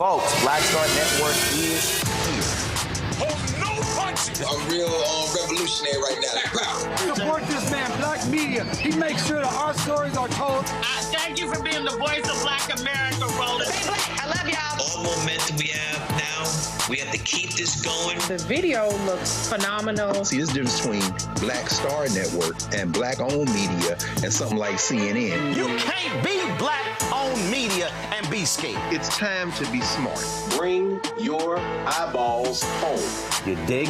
Folks, Black Star Network is here. Oh, no punches! I'm real revolutionary right now. Support this man, Black Media. He makes sure that our stories are told. Thank you for being the voice of Black America, Roland. Stay black. I love y'all. All momentum we have now, we have to keep this going. The video looks phenomenal. See, there's a difference between Black Star Network and Black-owned media and something like CNN. You can't be Black-owned media and be scared. It's time to be smart. Bring your eyeballs home. You dig?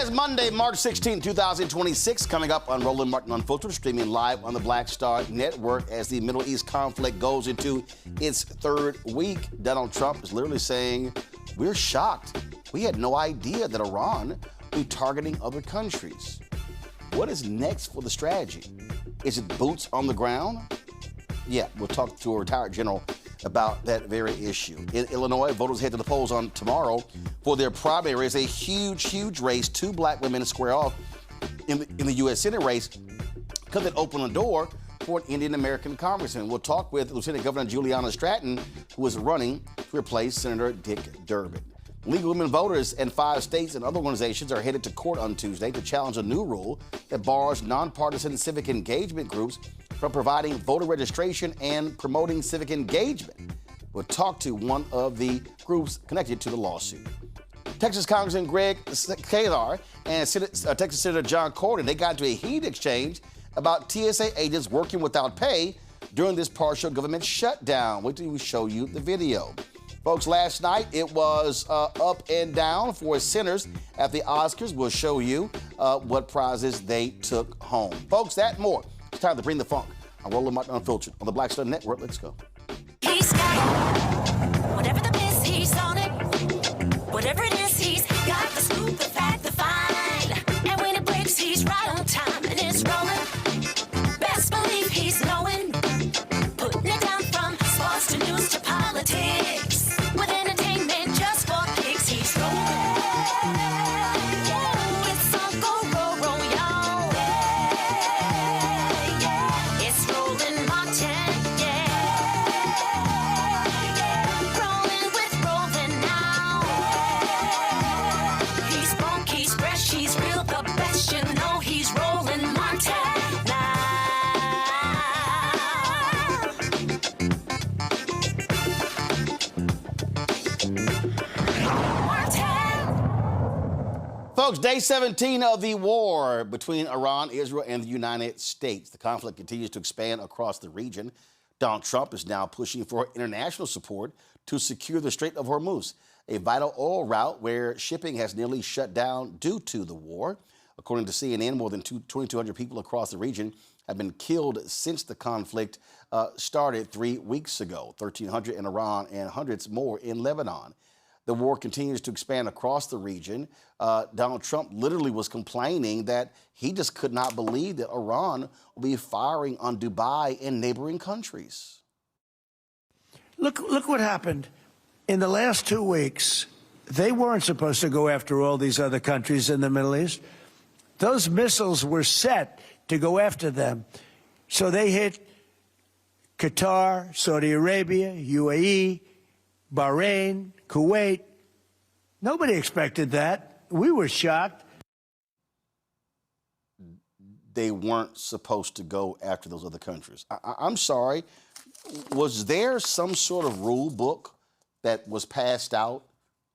Today's Monday, March 16, 2026, coming up on Roland Martin Unfiltered, streaming live on the Black Star Network as the Middle East conflict goes into its third week. Donald Trump is literally saying, we're shocked. We had no idea that Iran would be targeting other countries. What is next for the strategy? Is it boots on the ground? Yeah, we'll talk to a retired general about that very issue. In Illinois, voters head to the polls on tomorrow for their primaries, a huge race. Two black women square off in the U.S. Senate race because it opened a door for an Indian-American congressman. We'll talk with Lieutenant Governor Juliana Stratton, who is running to replace Senator Dick Durbin. Legal women voters in 5 states and other organizations are headed to court on Tuesday to challenge a new rule that bars nonpartisan civic engagement groups from providing voter registration and promoting civic engagement. We'll talk to one of the groups connected to the lawsuit. Texas Congressman Greg Casar and Texas Senator Casar Cornyn, they got into a heated exchange about TSA agents working without pay during this partial government shutdown. Wait till we show you the video. Folks, last night it was up and down for sinners at the Oscars. We'll show you what prizes they took home. Folks, that and more. It's time to bring the funk. I'm Roland Martin Unfiltered on the Black Star Network. Let's go. He's got whatever the miss, he's on it. Whatever it is, he's got the scoop, the fact, the find. And when it breaks, he's right on time and it's rolling. Best believe he's knowing. Putting it down from sports to news to politics. With entertainment just for kicks, he's rolling. It's Uncle Roro, y'all. It's Roland Martin, rolling with Roland now. He's funk, he's fresh, he's real, the best, you know he's Roland Martin now. Folks, day 17 of the war between Iran, Israel, and the United States. The conflict continues to expand across the region. Donald Trump is now pushing for international support to secure the Strait of Hormuz, a vital oil route where shipping has nearly shut down due to the war. According to CNN, more than 2,200 people across the region have been killed since the conflict started 3 weeks ago, 1,300 in Iran and hundreds more in Lebanon. The war continues to expand across the region. Donald Trump literally was complaining that he just could not believe that Iran will be firing on Dubai and neighboring countries. Look what happened in the last 2 weeks. They weren't supposed to go after all these other countries in the Middle East. Those missiles were set to go after them. So they hit Qatar, Saudi Arabia, UAE, Bahrain, Kuwait. Nobody expected that. We were shocked. they weren't supposed to go after those other countries. I'm sorry. Was there some sort of rule book that was passed out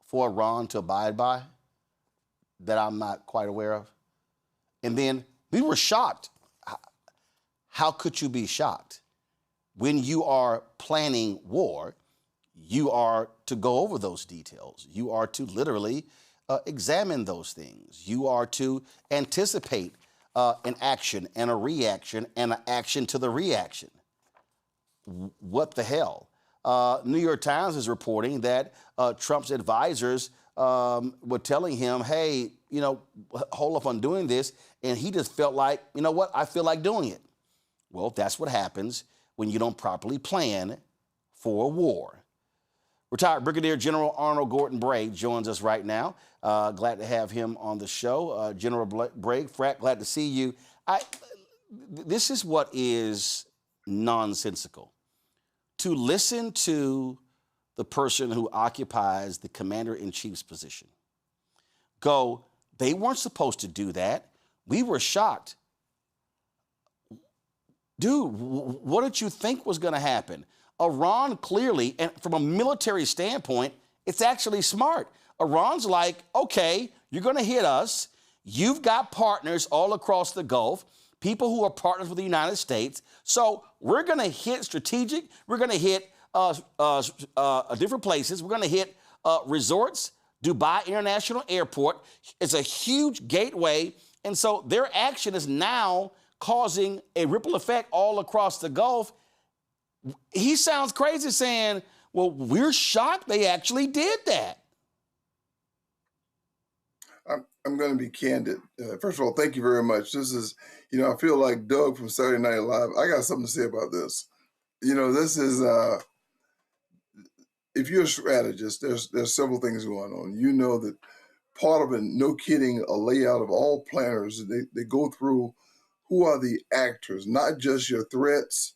for Iran to abide by that I'm not quite aware of? And then we were shocked. How could you be shocked? When you are planning war, you are to go over those details. You are to literally examine those things. You are to anticipate an action and a reaction and an action to the reaction. What the hell? New York Times is reporting that Trump's advisors were telling him, hey, hold up on doing this. And he just felt like, you know what? I feel like doing it. Well, that's what happens when you don't properly plan for a war. Retired Brigadier General Arnold Gordon-Bray joins us right now. Glad to have him on the show. General Bray, Frack, glad to see you. This is what is nonsensical. To listen to the person who occupies the commander-in-chief's position go, they weren't supposed to do that. We were shocked. Dude, what did you think was going to happen? Iran clearly, and from a military standpoint, it's actually smart. Iran's like, okay, you're going to hit us. You've got partners all across the Gulf, people who are partners with the United States. So we're going to hit strategic. We're going to hit different places. We're going to hit resorts, Dubai International Airport. It's a huge gateway. And so their action is now causing a ripple effect all across the Gulf. He sounds crazy saying, well, we're shocked they actually did that. I'm going to be candid. First of all, thank you very much. This is, I feel like Doug from Saturday Night Live. I got something to say about this. This is, if you're a strategist, there's several things going on. You know that part of it, no kidding, a layout of all planners, they go through who are the actors, not just your threats,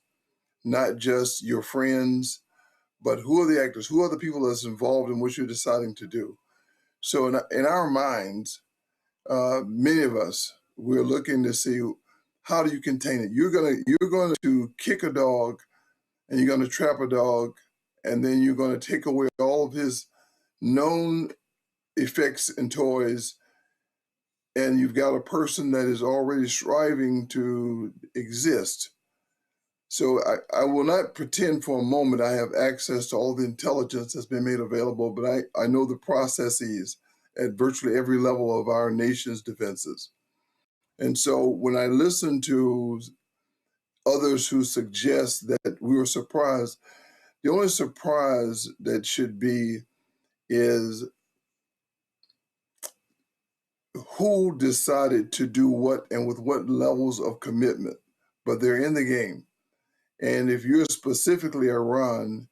not just your friends, but who are the actors? Who are the people that's involved in what you're deciding to do? So in our minds, many of us, we're looking to see how do you contain it. You're going to kick a dog, and you're going to trap a dog, and then you're going to take away all of his known effects and toys, and you've got a person that is already striving to exist. So I will not pretend for a moment I have access to all the intelligence that's been made available, but I know the processes at virtually every level of our nation's defenses. And so when I listen to others who suggest that we were surprised, the only surprise that should be is who decided to do what and with what levels of commitment, but they're in the game. And if you're specifically Iran,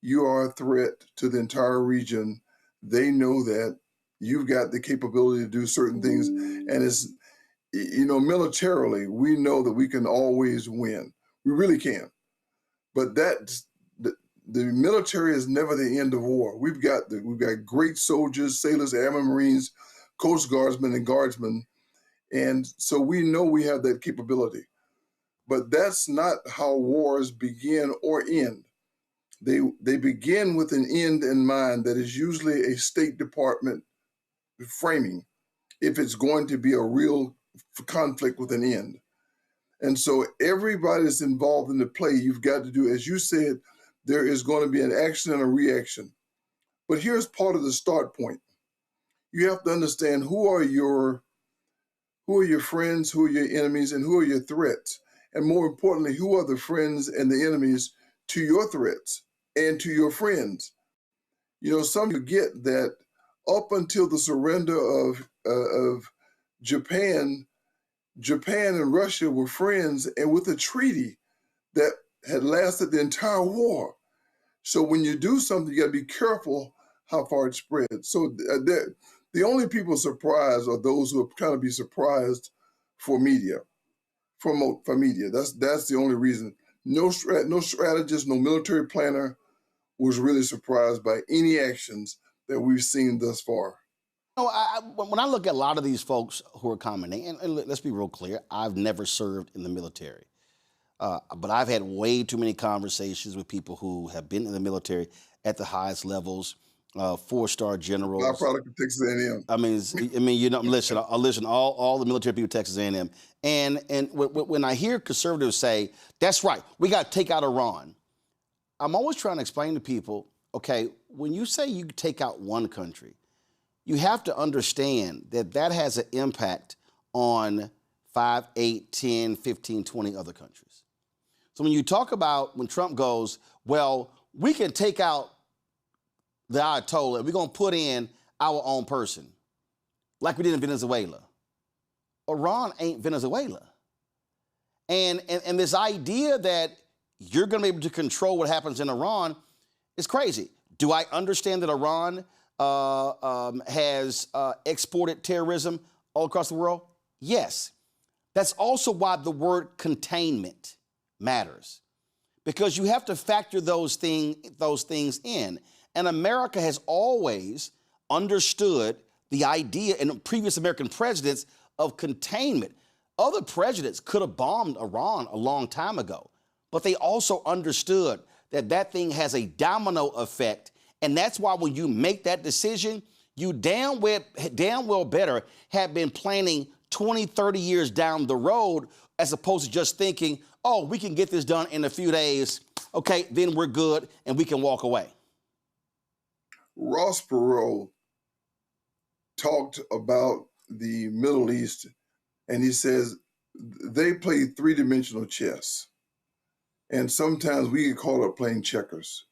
you are a threat to the entire region. They know that. You've got the capability to do certain things. And it's, militarily, we know that we can always win. We really can. But the military is never the end of war. We've got great soldiers, sailors, airmen, Marines, Coast Guardsmen, and Guardsmen. And so we know we have that capability. But that's not how wars begin or end. They begin with an end in mind that is usually a State Department framing if it's going to be a real conflict with an end. And so everybody that's involved in the play, you've got to do, as you said, there is going to be an action and a reaction. But here's part of the start point. You have to understand who are your friends, who are your enemies, and who are your threats. And more importantly, who are the friends and the enemies to your threats and to your friends? Some forget that up until the surrender of Japan and Russia were friends, and with a treaty that had lasted the entire war. So when you do something, you got to be careful how far it spreads. So the only people surprised are those who are trying to be surprised for media. For media. That's the only reason. No strategist, no military planner was really surprised by any actions that we've seen thus far. know, when I look at a lot of these folks who are commenting, and let's be real clear, I've never served in the military. But I've had way too many conversations with people who have been in the military at the highest levels, 4-star generals. Byproduct of Texas A&M. I mean, you know, listen, I listen all the military people, Texas A&M, and when I hear conservatives say, "That's right, we got to take out Iran," I'm always trying to explain to people, okay, when you say you take out one country, you have to understand that that has an impact on 5, 8, 10, 15, 20 other countries. So when you talk about, when Trump goes, well, we can take out the Ayatollah and we're going to put in our own person, like we did in Venezuela. Iran ain't Venezuela. And this idea that you're going to be able to control what happens in Iran is crazy. Do I understand that Iran has exported terrorism all across the world? Yes. That's also why the word containment matters, because you have to factor those things in. And America has always understood the idea, and previous American presidents, of containment. Other presidents could have bombed Iran a long time ago, but they also understood that that thing has a domino effect. And that's why when you make that decision, you damn well better have been planning 20, 30 years down the road, as opposed to just thinking, oh, we can get this done in a few days. Okay, then we're good and we can walk away. Ross Perot talked about the Middle East, and he says they play three-dimensional chess. And sometimes we get caught up playing checkers.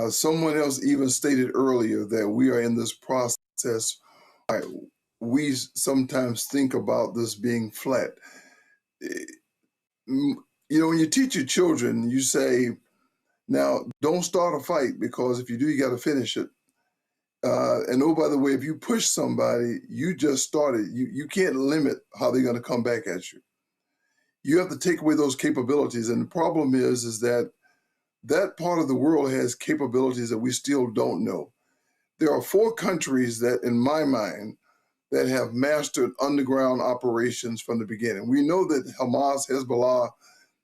Someone else even stated earlier that we are in this process. We sometimes think about this being flat. You know, when you teach your children, you say, now, don't start a fight, because if you do, you got to finish it. And oh, by the way, if you push somebody, you just started. You can't limit how they're going to come back at you. You have to take away those capabilities. And the problem is that that part of the world has capabilities that we still don't know. There are 4 countries that, in my mind, that have mastered underground operations from the beginning. We know that Hamas, Hezbollah,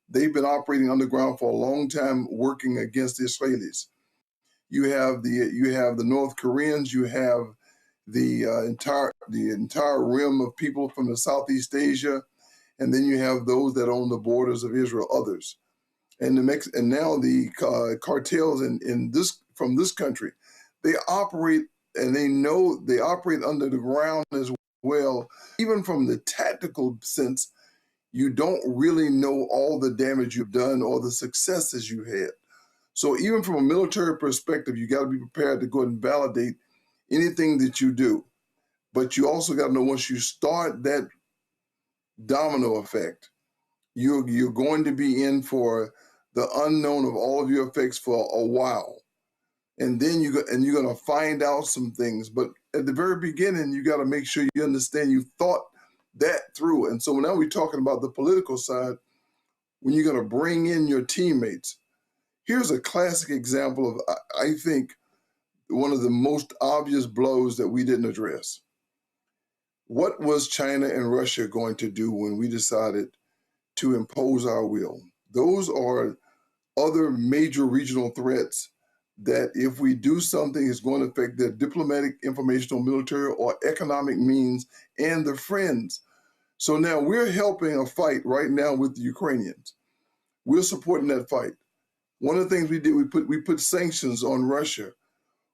they've been operating underground for a long time, working against the Israelis. You have the North Koreans. You have the entire rim of people from the Southeast Asia, and then you have those that own the borders of Israel. Others, and now the cartels from this country, they operate, and they know they operate under the ground as well. Even from the tactical sense, you don't really know all the damage you've done or the successes you had. So even from a military perspective, you got to be prepared to go ahead and validate anything that you do. But you also got to know, once you start that domino effect, you're going to be in for the unknown of all of your effects for a while. And then you're going to find out some things. But at the very beginning, you got to make sure you understand you thought that through. And so now we're talking about the political side, when you're going to bring in your teammates. Here's a classic example of, I think, one of the most obvious blows that we didn't address. What was China and Russia going to do when we decided to impose our will? Those are other major regional threats that, if we do something, is going to affect their diplomatic, informational, military, or economic means and their friends. So now we're helping a fight right now with the Ukrainians. We're supporting that fight. One of the things we did, we put sanctions on Russia.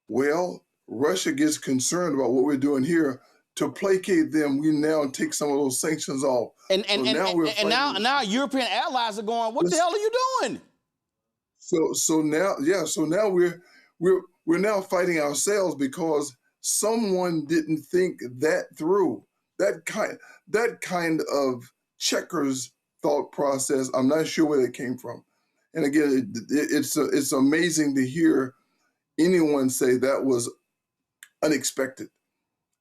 Well, Russia gets concerned about what we're doing here. To placate them, we now take some of those sanctions off. And now European allies are going, what the hell are you doing? So now we're now fighting ourselves because someone didn't think that through. That kind of checkers thought process, I'm not sure where that came from. And again, it's amazing to hear anyone say that was unexpected.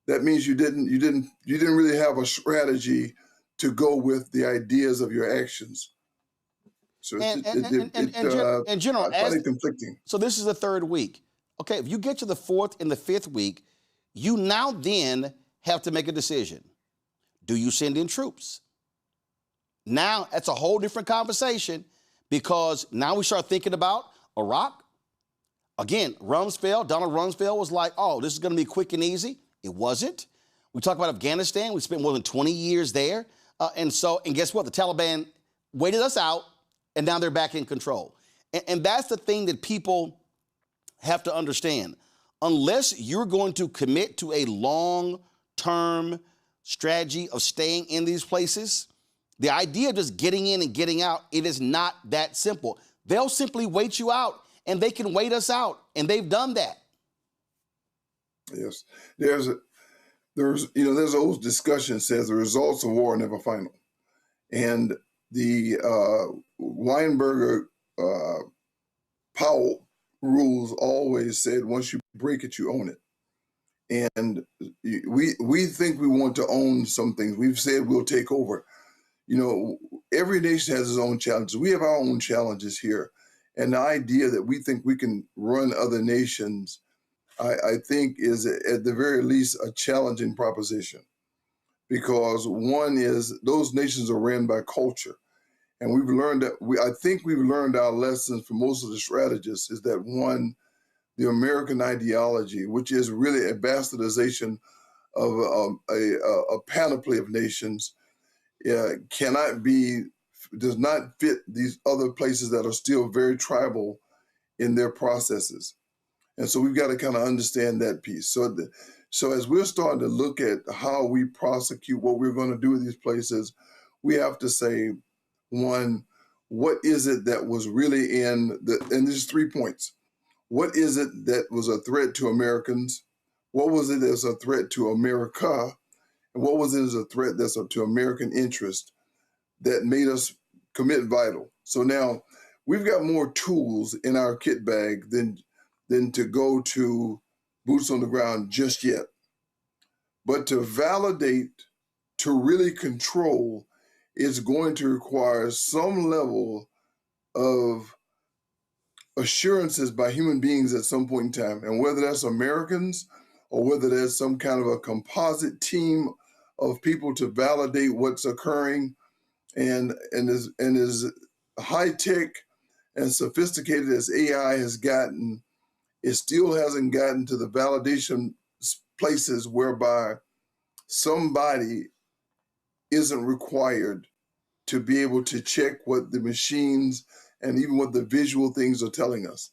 That means you didn't really have a strategy to go with the ideas of your actions. So and General, I find it conflicting. So this is the 3rd week. Okay, if you get to the 4th and the 5th week, You now then have to make a decision. Do you send in troops? Now that's a whole different conversation because now we start thinking about Iraq. Again, Donald Rumsfeld was like, oh, this is going to be quick and easy. It wasn't. We talk about Afghanistan. We spent more than 20 years there. And guess what? The Taliban waited us out, and now they're back in control. And that's the thing that people have to understand. Unless you're going to commit to a long-term strategy of staying in these places, the idea of just getting in and getting out, it is not that simple. They'll simply wait you out, and they can wait us out, and they've done that. Yes, there's old discussion says the results of war are never final, and the Weinberger Powell rules always said once you break it, you own it. And we think we want to own some things. We've said we'll take over. Every nation has its own challenges. We have our own challenges here. And the idea that we think we can run other nations, I think is at the very least a challenging proposition. Because one is those nations are ran by culture. And we've learned that I think we've learned our lessons from most of the strategists is that one, the American ideology, which is really a bastardization of a panoply of nations, does not fit these other places that are still very tribal in their processes. And so we've got to kind of understand that piece. So as we're starting to look at how we prosecute what we're going to do with these places, we have to say, one, what is it that was really and there's 3 points. What is it that was a threat to Americans? What was it as a threat to America? And what was it as a threat that's to American interest that made us commit vital? So now we've got more tools in our kit bag than to go to boots on the ground just yet. But to validate, to really control, is going to require some level of assurances by human beings at some point in time. And whether that's Americans or whether there's some kind of a composite team of people to validate what's occurring, and as high tech and sophisticated as AI has gotten, it still hasn't gotten to the validation places whereby somebody isn't required to be able to check what the machines and even what the visual things are telling us.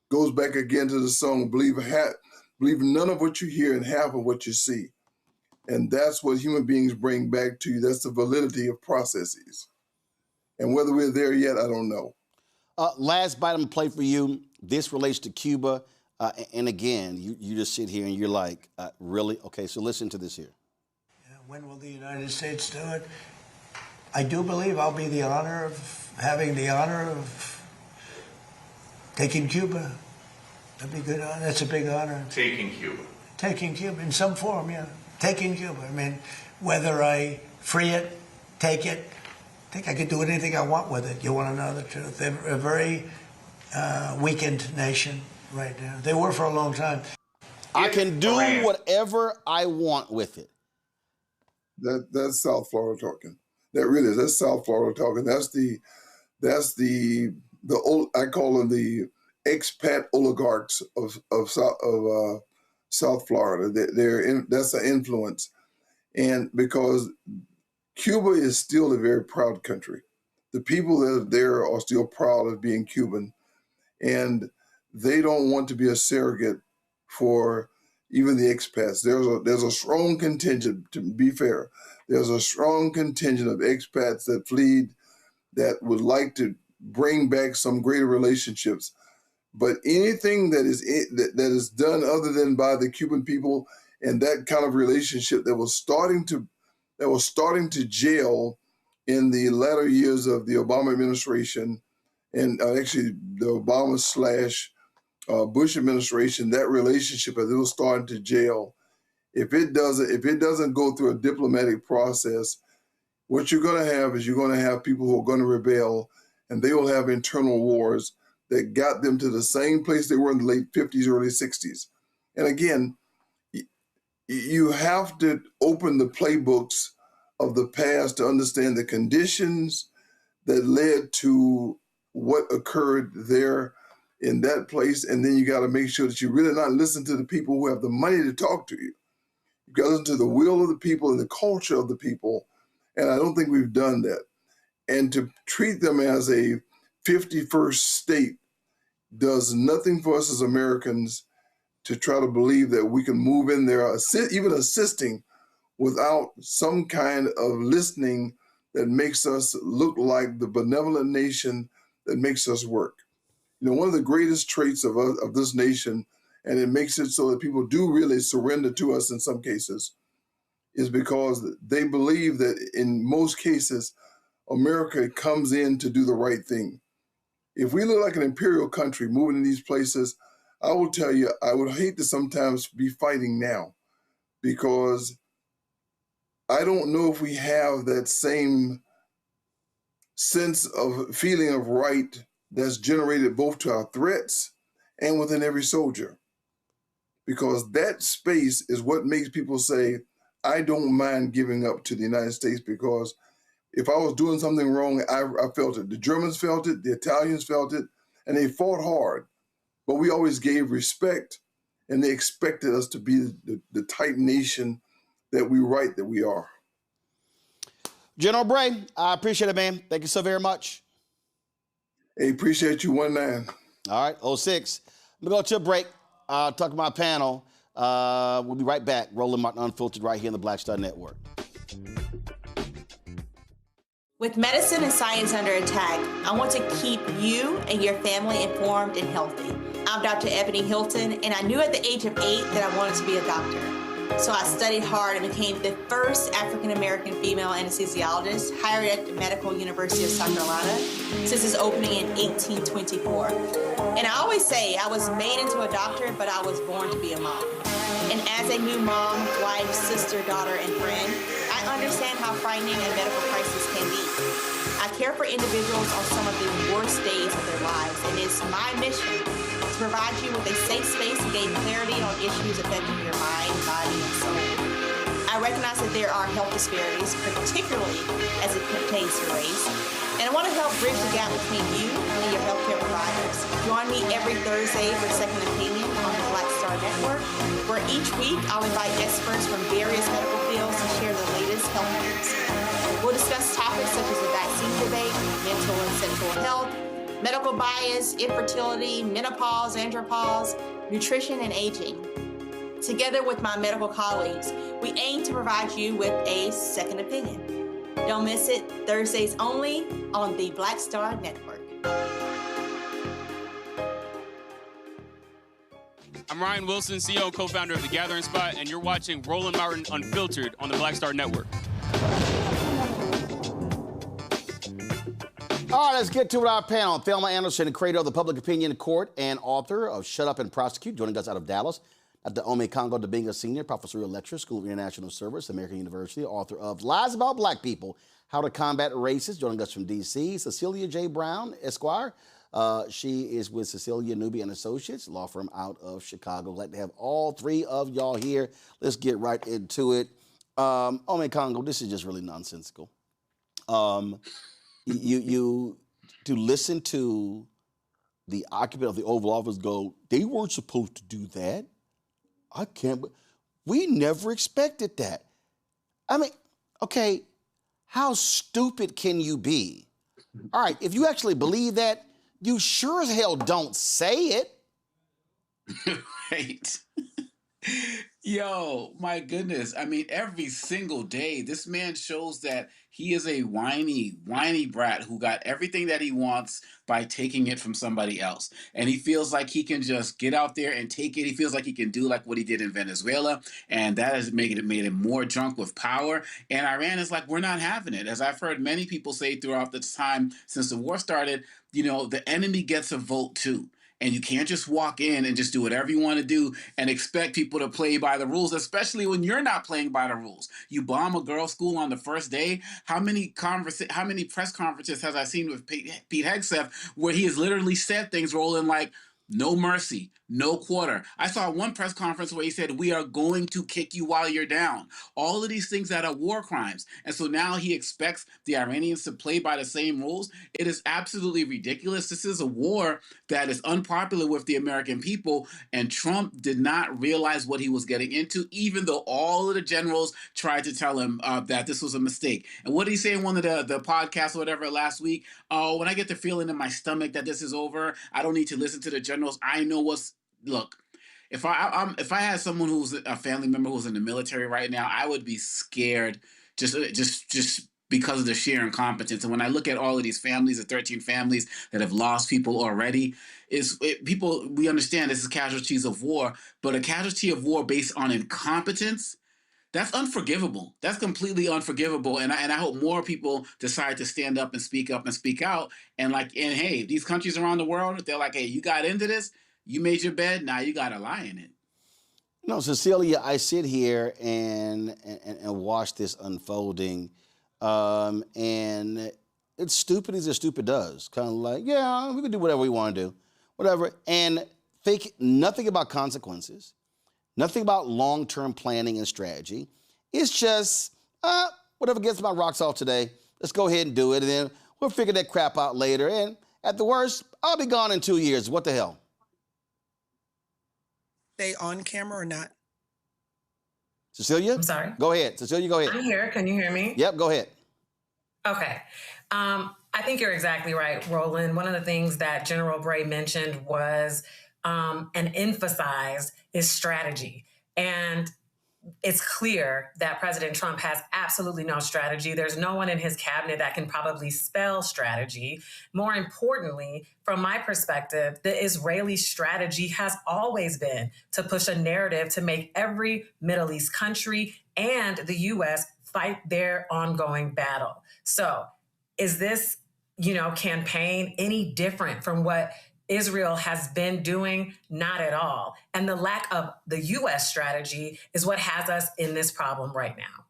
Goes back again to the song, believe none of what you hear and half of what you see. And that's what human beings bring back to you. That's the validity of processes. And whether we're there yet, I don't know. Last bite I'm going to play for you. This relates to Cuba. And again, you just sit here and you're like, really? Okay, so listen to this here. When will the United States do it? I do believe I'll be having the honor of taking Cuba. That'd be good. That's a big honor. Taking Cuba. Taking Cuba in some form, yeah. Taking Cuba. I mean, whether I free it, take it, I think I could do anything I want with it. You want to know the truth? They're a very weakened nation right now. They were for a long time. I can do whatever I want with it. That's South Florida talking. That really is. That's South Florida talking. That's the I call them the expat oligarchs of South Florida. That's an influence, and because Cuba is still a very proud country, the people that are there are still proud of being Cuban, and they don't want to be a surrogate for even the expats. There's a strong contingent, to be fair, there's a strong contingent of expats that fled that would like to bring back some greater relationships. But anything that is done other than by the Cuban people and that kind of relationship that was starting to gel in the latter years of the Obama administration, and actually the Obama / Bush administration, that relationship as it was starting to gel, if it doesn't go through a diplomatic process, what you're going to have is you're going to have people who are going to rebel, and they will have internal wars that got them to the same place they were in the late 50s, early 60s. And again, You have to open the playbooks of the past to understand the conditions that led to what occurred there in that place. And then you got to make sure that you really not listen to the people who have the money to talk to you. You got to listen to the will of the people and the culture of the people. And I don't think we've done that. And to treat them as a 51st state does nothing for us as Americans to try to believe that we can move in there, even assisting, without some kind of listening that makes us look like the benevolent nation that makes us work. You know, one of the greatest traits of this nation, and it makes it so that people do really surrender to us in some cases, is because they believe that in most cases, America comes in to do the right thing. If we look like an imperial country moving in these places, I will tell you, I would hate to sometimes be fighting now, because I don't know if we have that same sense of feeling of right that's generated both to our threats and within every soldier. Because that space is what makes people say, I don't mind giving up to the United States, because if I was doing something wrong, I felt it. The Germans felt it, the Italians felt it, and they fought hard. But we always gave respect, and they expected us to be the tight nation that we are. General Bray, I appreciate it, man. Thank you so very much. Hey, appreciate you, 1-9. All right, 06. I'm going to go to a break, talk to my panel. We'll be right back. Roland Martin Unfiltered right here on the Black Star Network. With medicine and science under attack, I want to keep you and your family informed and healthy. I'm Dr. Ebony Hilton, and I knew at the age of 8 that I wanted to be a doctor. So I studied hard and became the first African-American female anesthesiologist hired at the Medical University of South Carolina since its opening in 1824. And I always say I was made into a doctor, but I was born to be a mom. And as a new mom, wife, sister, daughter, and friend, I understand how frightening a medical crisis can be. I care for individuals on some of the worst days of their lives, and it's my mission to provide you with a safe space to gain clarity on issues affecting your mind, body, and soul. I recognize that there are health disparities, particularly as it pertains to race, and I want to help bridge the gap between you and your healthcare providers. Join me every Thursday for Second Opinion on the Black Star Network, where each week I'll invite experts from various medical fields to share the latest health news. We'll discuss topics such as the vaccine debate, mental and sexual health, medical bias, infertility, menopause, andropause, nutrition, and aging. Together with my medical colleagues, we aim to provide you with a second opinion. Don't miss it, Thursdays only on the Black Star Network. I'm Ryan Wilson, CEO and co-founder of The Gathering Spot, and you're watching Roland Martin Unfiltered on the Black Star Network. All right, let's get to our panel. Thelma Anderson, creator of the Public Opinion Court and author of Shut Up and Prosecute, joining us out of Dallas. Dr. Ome Congo Dibinga Sr., professorial lecturer, School of International Service, American University, author of Lies About Black People, How to Combat Racism, joining us from D.C. Cecilia J. Brown, Esquire. She is with Cecilia Newby and Associates, law firm out of Chicago. Glad to have all three of y'all here. Let's get right into it. Ome Congo, this is just really nonsensical. You to listen to the occupant of the Oval Office go, they weren't supposed to do that. I can't, we never expected that. I mean, okay, how stupid can you be? All right, if you actually believe that, you sure as hell don't say it. Right. Yo, my goodness. I mean, every single day, this man shows that he is a whiny brat who got everything that he wants by taking it from somebody else. And he feels like he can just get out there and take it. He feels like he can do like what he did in Venezuela. And that has made him more drunk with power. And Iran is like, we're not having it. As I've heard many people say throughout the time since the war started, you know, the enemy gets a vote too. And you can't just walk in and just do whatever you want to do and expect people to play by the rules, especially when you're not playing by the rules. You bomb a girls' school on the first day. How many press conferences has I seen with Pete Hegseth where he has literally said things rolling like, no mercy, no quarter. I saw one press conference where he said, we are going to kick you while you're down. All of these things that are war crimes. And so now he expects the Iranians to play by the same rules. It is absolutely ridiculous. This is a war that is unpopular with the American people, and Trump did not realize what he was getting into, even though all of the generals tried to tell him that this was a mistake. And what did he say in one of the podcasts or whatever last week? Oh, when I get the feeling in my stomach that this is over, I don't need to listen to the generals. I know what's... Look, if I had someone who's a family member who's in the military right now, I would be scared just because of the sheer incompetence. And when I look at all of these families, the 13 families that have lost people already, we understand this is casualties of war, but a casualty of war based on incompetence, that's unforgivable. That's completely unforgivable. And I hope more people decide to stand up and speak out. And hey, these countries around the world, they're like, hey, you got into this, you made your bed, now you got to lie in it. No, Cecilia, I sit here and watch this unfolding, and it's stupid as stupid does. Kind of like, yeah, we can do whatever we want to do, whatever, and think nothing about consequences, nothing about long-term planning and strategy. It's just, whatever gets my rocks off today, let's go ahead and do it, and then we'll figure that crap out later. And at the worst, I'll be gone in 2 years. What the hell? Stay on camera or not? Cecilia? I'm sorry? Go ahead. Cecilia, go ahead. I'm here. Can you hear me? Yep, go ahead. Okay. I think you're exactly right, Roland. One of the things that General Bray mentioned was and emphasized is strategy. And it's clear that President Trump has absolutely no strategy. There's no one in his cabinet that can probably spell strategy. More importantly, from my perspective, the Israeli strategy has always been to push a narrative to make every Middle East country and the U.S. fight their ongoing battle. So is this, campaign any different from what Israel has been doing? Not at all. And the lack of the U.S. strategy is what has us in this problem right now.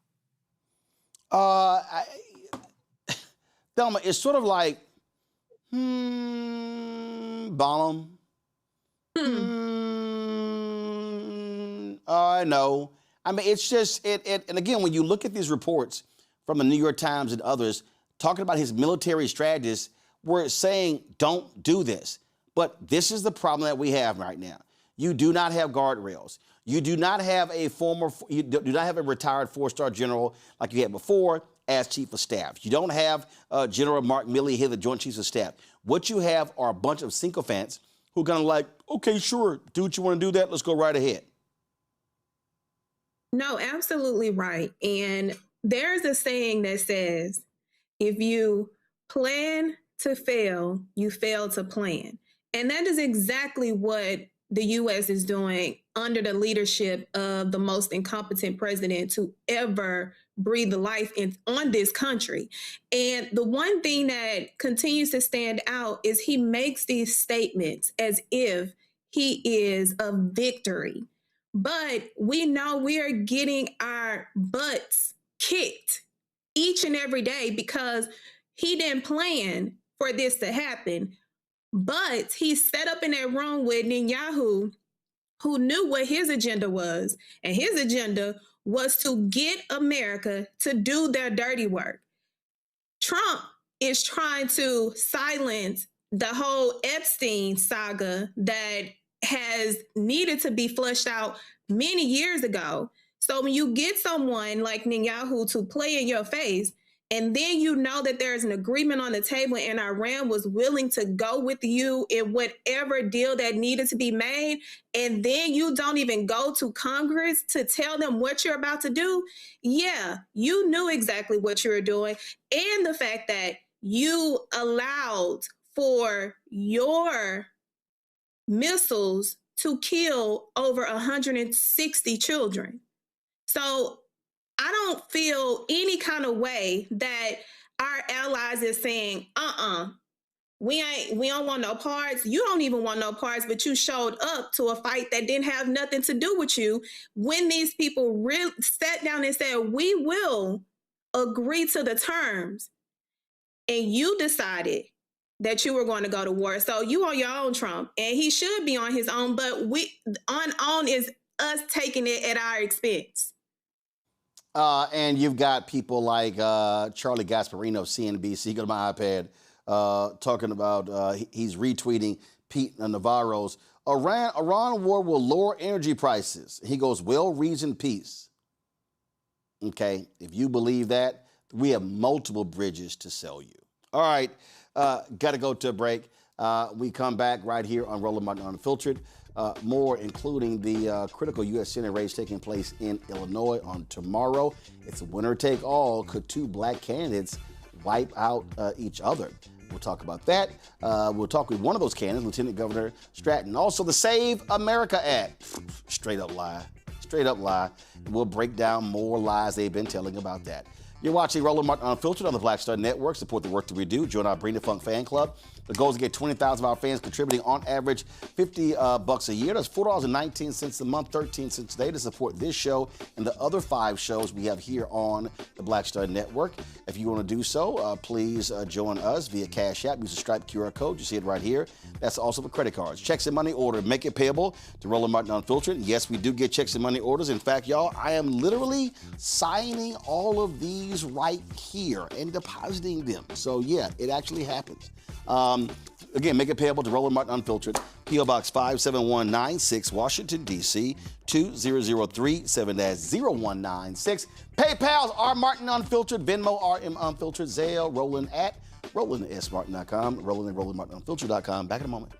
Thelma, it's sort of like, Bonham. I know. I mean, it's just, and again, when you look at these reports from the New York Times and others talking about his military strategists, we're saying, don't do this. But this is the problem that we have right now. You do not have guardrails. You do not have a retired four-star general like you had before as chief of staff. You don't have General Mark Milley here, the Joint Chiefs of Staff. What you have are a bunch of sycophants who are kind of like, okay, sure, do what you want to do that. Let's go right ahead. No, absolutely right. And there's a saying that says, if you plan to fail, you fail to plan. And that is exactly what the U.S. is doing under the leadership of the most incompetent president to ever breathe the life on this country. And the one thing that continues to stand out is he makes these statements as if he is a victory. But we know we are getting our butts kicked each and every day because he didn't plan for this to happen. But he set up in that room with Netanyahu, who knew what his agenda was. And his agenda was to get America to do their dirty work. Trump is trying to silence the whole Epstein saga that has needed to be flushed out many years ago. So when you get someone like Netanyahu to play in your face, and then you know that there's an agreement on the table and Iran was willing to go with you in whatever deal that needed to be made, and then you don't even go to Congress to tell them what you're about to do, yeah, you knew exactly what you were doing. And the fact that you allowed for your missiles to kill over 160 children. So I don't feel any kind of way that our allies is saying, we don't want no parts. You don't even want no parts, but you showed up to a fight that didn't have nothing to do with you. When these people really sat down and said, we will agree to the terms, and you decided that you were going to go to war. So you on your own, Trump, and he should be on his own, but on is us taking it at our expense. And you've got people like Charlie Gasparino of CNBC, go to my iPad, talking about, he's retweeting Pete Navarro's, Iran war will lower energy prices. He goes, well-reasoned peace. Okay, if you believe that, we have multiple bridges to sell you. All right, got to go to a break. We come back right here on Roland Martin Unfiltered. More, including the critical U.S. Senate race taking place in Illinois on tomorrow. It's a winner take all. Could two black candidates wipe out each other? We'll talk about that. We'll talk with one of those candidates, Lieutenant Governor Stratton. Also, the Save America Act. Straight up lie. Straight up lie. We'll break down more lies they've been telling about that. You're watching Roland Martin Unfiltered on the Black Star Network. Support the work that we do. Join our Bring the Funk fan club. The goal is to get 20,000 of our fans contributing on average $50 a year. That's $4.19 a month, 13 cents a day to support this show and the other 5 shows we have here on the Black Star Network. If you want to do so, please join us via Cash App. Use the Stripe QR code. You see it right here. That's also for credit cards. Checks and money order. Make it payable to Roland Martin Unfiltered. Yes, we do get checks and money orders. In fact, y'all, I am literally signing all of these right here and depositing them. So, yeah, it actually happens. Again, make it payable to Roland Martin Unfiltered, P.O. Box 57196, Washington, D.C., 20037-0196. PayPal's R. Martin Unfiltered, Venmo, RM Unfiltered, Zelle, Roland at RolandSMartin.com, Roland at RolandMartinUnfiltered.com. Back in a moment.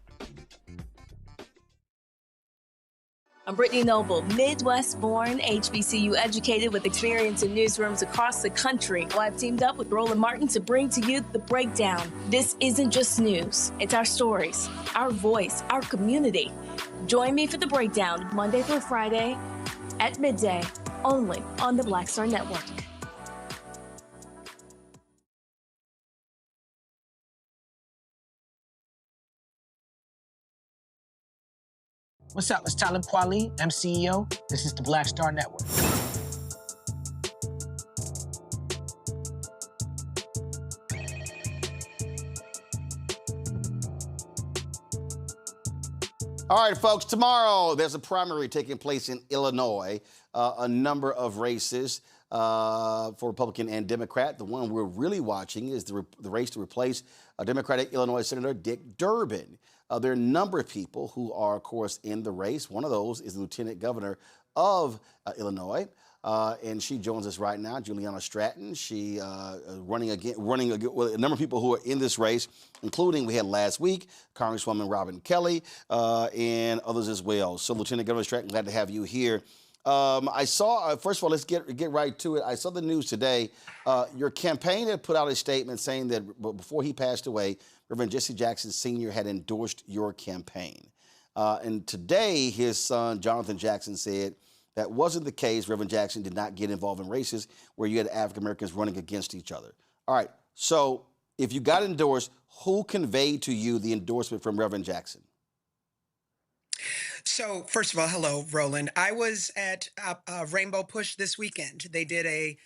I'm Brittany Noble, Midwest-born, HBCU educated with experience in newsrooms across the country. Well, I've teamed up with Roland Martin to bring to you The Breakdown. This isn't just news. It's our stories, our voice, our community. Join me for The Breakdown, Monday through Friday at midday, only on the Black Star Network. What's up? It's Talib Kweli. I'm CEO. This is the Black Star Network. All right, folks, tomorrow there's a primary taking place in Illinois. A number of races for Republican and Democrat. The one we're really watching is the race to replace Democratic Illinois Senator Dick Durbin. There are a number of people who are, of course, in the race. One of those is the Lieutenant Governor of Illinois, and she joins us right now, Juliana Stratton. She running again with a number of people who are in this race, including we had last week Congresswoman Robin Kelly and others as well. So, Lieutenant Governor Stratton, glad to have you here. I saw, first of all, let's get right to it. I saw the news today. Your campaign had put out a statement saying that before he passed away, Reverend Jesse Jackson Sr. had endorsed your campaign. And today, his son, Jonathan Jackson, said that wasn't the case. Reverend Jackson did not get involved in races where you had African Americans running against each other. All right, so if you got endorsed, who conveyed to you the endorsement from Reverend Jackson? So, first of all, hello, Roland. I was at Rainbow Push this weekend. They did a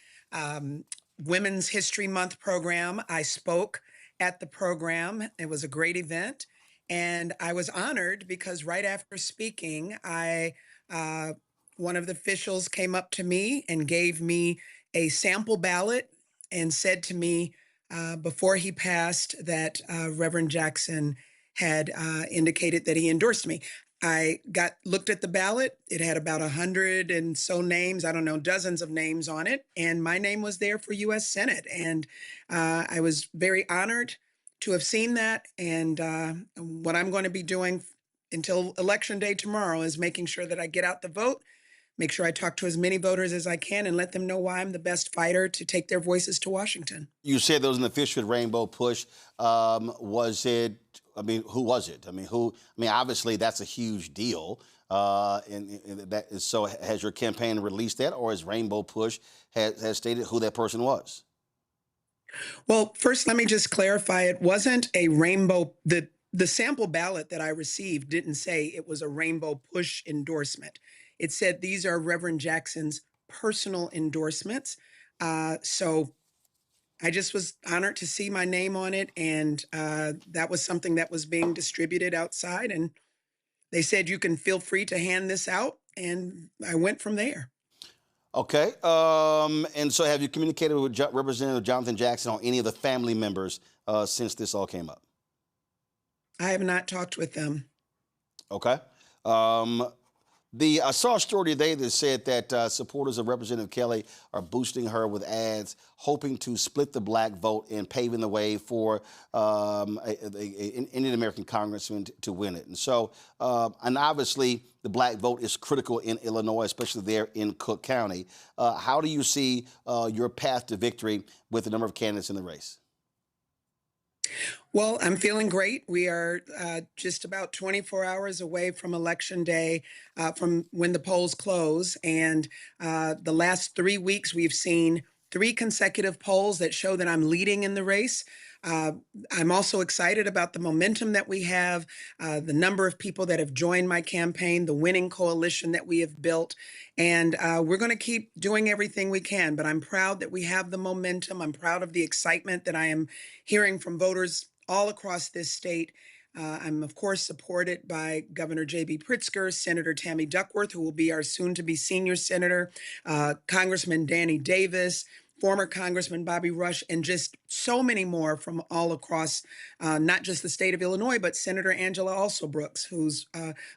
Women's History Month program. I spoke at the program. It was a great event. And I was honored because right after speaking, one of the officials came up to me and gave me a sample ballot and said to me before he passed that Reverend Jackson had indicated that he endorsed me. I looked at the ballot. It had about 100 and so names, I don't know, dozens of names on it. And my name was there for U.S. Senate. And I was very honored to have seen that. And what I'm going to be doing until Election Day tomorrow is making sure that I get out the vote, make sure I talk to as many voters as I can and let them know why I'm the best fighter to take their voices to Washington. You said there was an official at Rainbow Push. Was it? I mean, who was it? I mean, obviously that's a huge deal. So has your campaign released that, or has Rainbow Push has stated who that person was? Well, first, let me just clarify. It wasn't a Rainbow. The sample ballot that I received didn't say it was a Rainbow Push endorsement. It said these are Reverend Jackson's personal endorsements. So I just was honored to see my name on it. And that was something that was being distributed outside. And they said, you can feel free to hand this out. And I went from there. Okay. And so have you communicated with Representative Jonathan Jackson on any of the family members since this all came up? I have not talked with them. Okay. I saw a story today that said that supporters of Representative Kelly are boosting her with ads, hoping to split the black vote and paving the way for an Indian American congressman to win it. And so, and obviously, the black vote is critical in Illinois, especially there in Cook County. How do you see your path to victory with the number of candidates in the race? Well, I'm feeling great. We are just about 24 hours away from Election Day, from when the polls close. And the last 3 weeks, we've seen 3 consecutive polls that show that I'm leading in the race. I'm also excited about the momentum that we have, the number of people that have joined my campaign, the winning coalition that we have built. And we're going to keep doing everything we can. But I'm proud that we have the momentum. I'm proud of the excitement that I am hearing from voters all across this state. I'm, of course, supported by Governor J.B. Pritzker, Senator Tammy Duckworth, who will be our soon-to-be senior senator, Congressman Danny Davis, former Congressman Bobby Rush, and just so many more from all across, not just the state of Illinois, but Senator Angela Also Brooks, who's,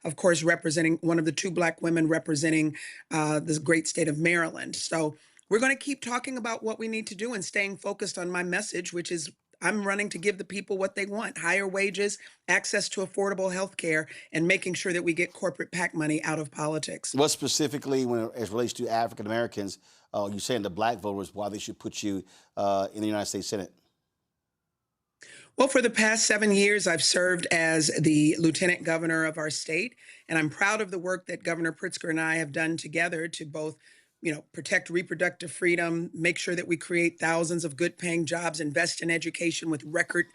of course, representing one of the 2 black women representing this great state of Maryland. So we're going to keep talking about what we need to do and staying focused on my message, which is I'm running to give the people what they want: higher wages, access to affordable health care, and making sure that we get corporate PAC money out of politics. What specifically, when it relates to African Americans, you saying the black voters, why they should put you in the United States Senate? Well, for the past 7 years, I've served as the lieutenant governor of our state, and I'm proud of the work that Governor Pritzker and I have done together to both, protect reproductive freedom, make sure that we create thousands of good-paying jobs, invest in education with record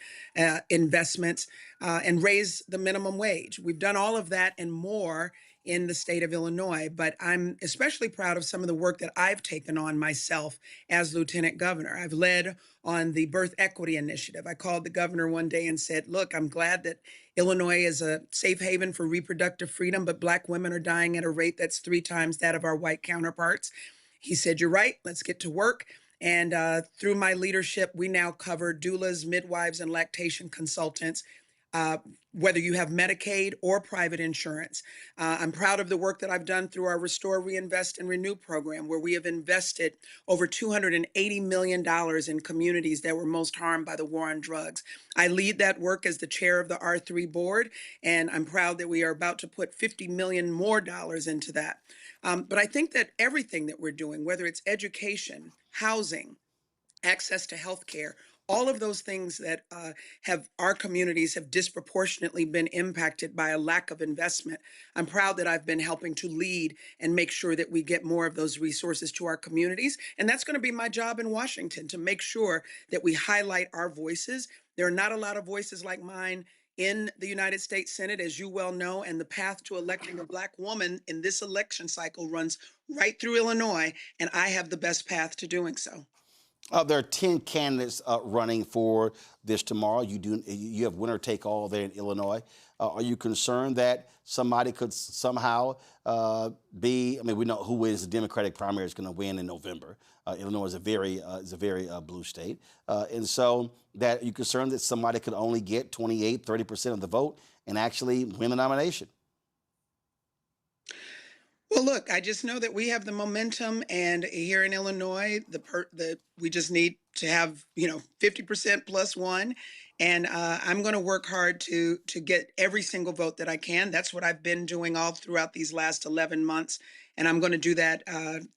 investments, and raise the minimum wage. We've done all of that and more in the state of Illinois, but I'm especially proud of some of the work that I've taken on myself as lieutenant governor. I've led on the birth equity initiative. I called the governor one day and said, look, I'm glad that Illinois is a safe haven for reproductive freedom, but black women are dying at a rate that's 3 times that of our white counterparts. He said, you're right, let's get to work. And through my leadership, we now cover doulas, midwives, and lactation consultants, whether you have Medicaid or private insurance. I'm proud of the work that I've done through our Restore, Reinvest, and Renew program, where we have invested over $280 million in communities that were most harmed by the war on drugs. I lead that work as the chair of the R3 board, and I'm proud that we are about to put $50 million more into that. But I think that everything that we're doing, whether it's education, housing, access to health care, all of those things that have our communities have disproportionately been impacted by a lack of investment. I'm proud that I've been helping to lead and make sure that we get more of those resources to our communities. And that's going to be my job in Washington, to make sure that we highlight our voices. There are not a lot of voices like mine in the United States Senate, as you well know, and the path to electing a black woman in this election cycle runs right through Illinois, and I have the best path to doing so. There are 10 candidates running for this tomorrow. You have winner take all there in Illinois. Are you concerned that somebody could somehow we know who wins the Democratic primary is going to win in November. Illinois is a very blue state. And so that you're concerned that somebody could only get 28, 30% of the vote and actually win the nomination? Well, look, I just know that we have the momentum, and here in Illinois, we just need to have 50% plus 1, and I'm going to work hard to get every single vote that I can. That's what I've been doing all throughout these last 11 months, and I'm going to do that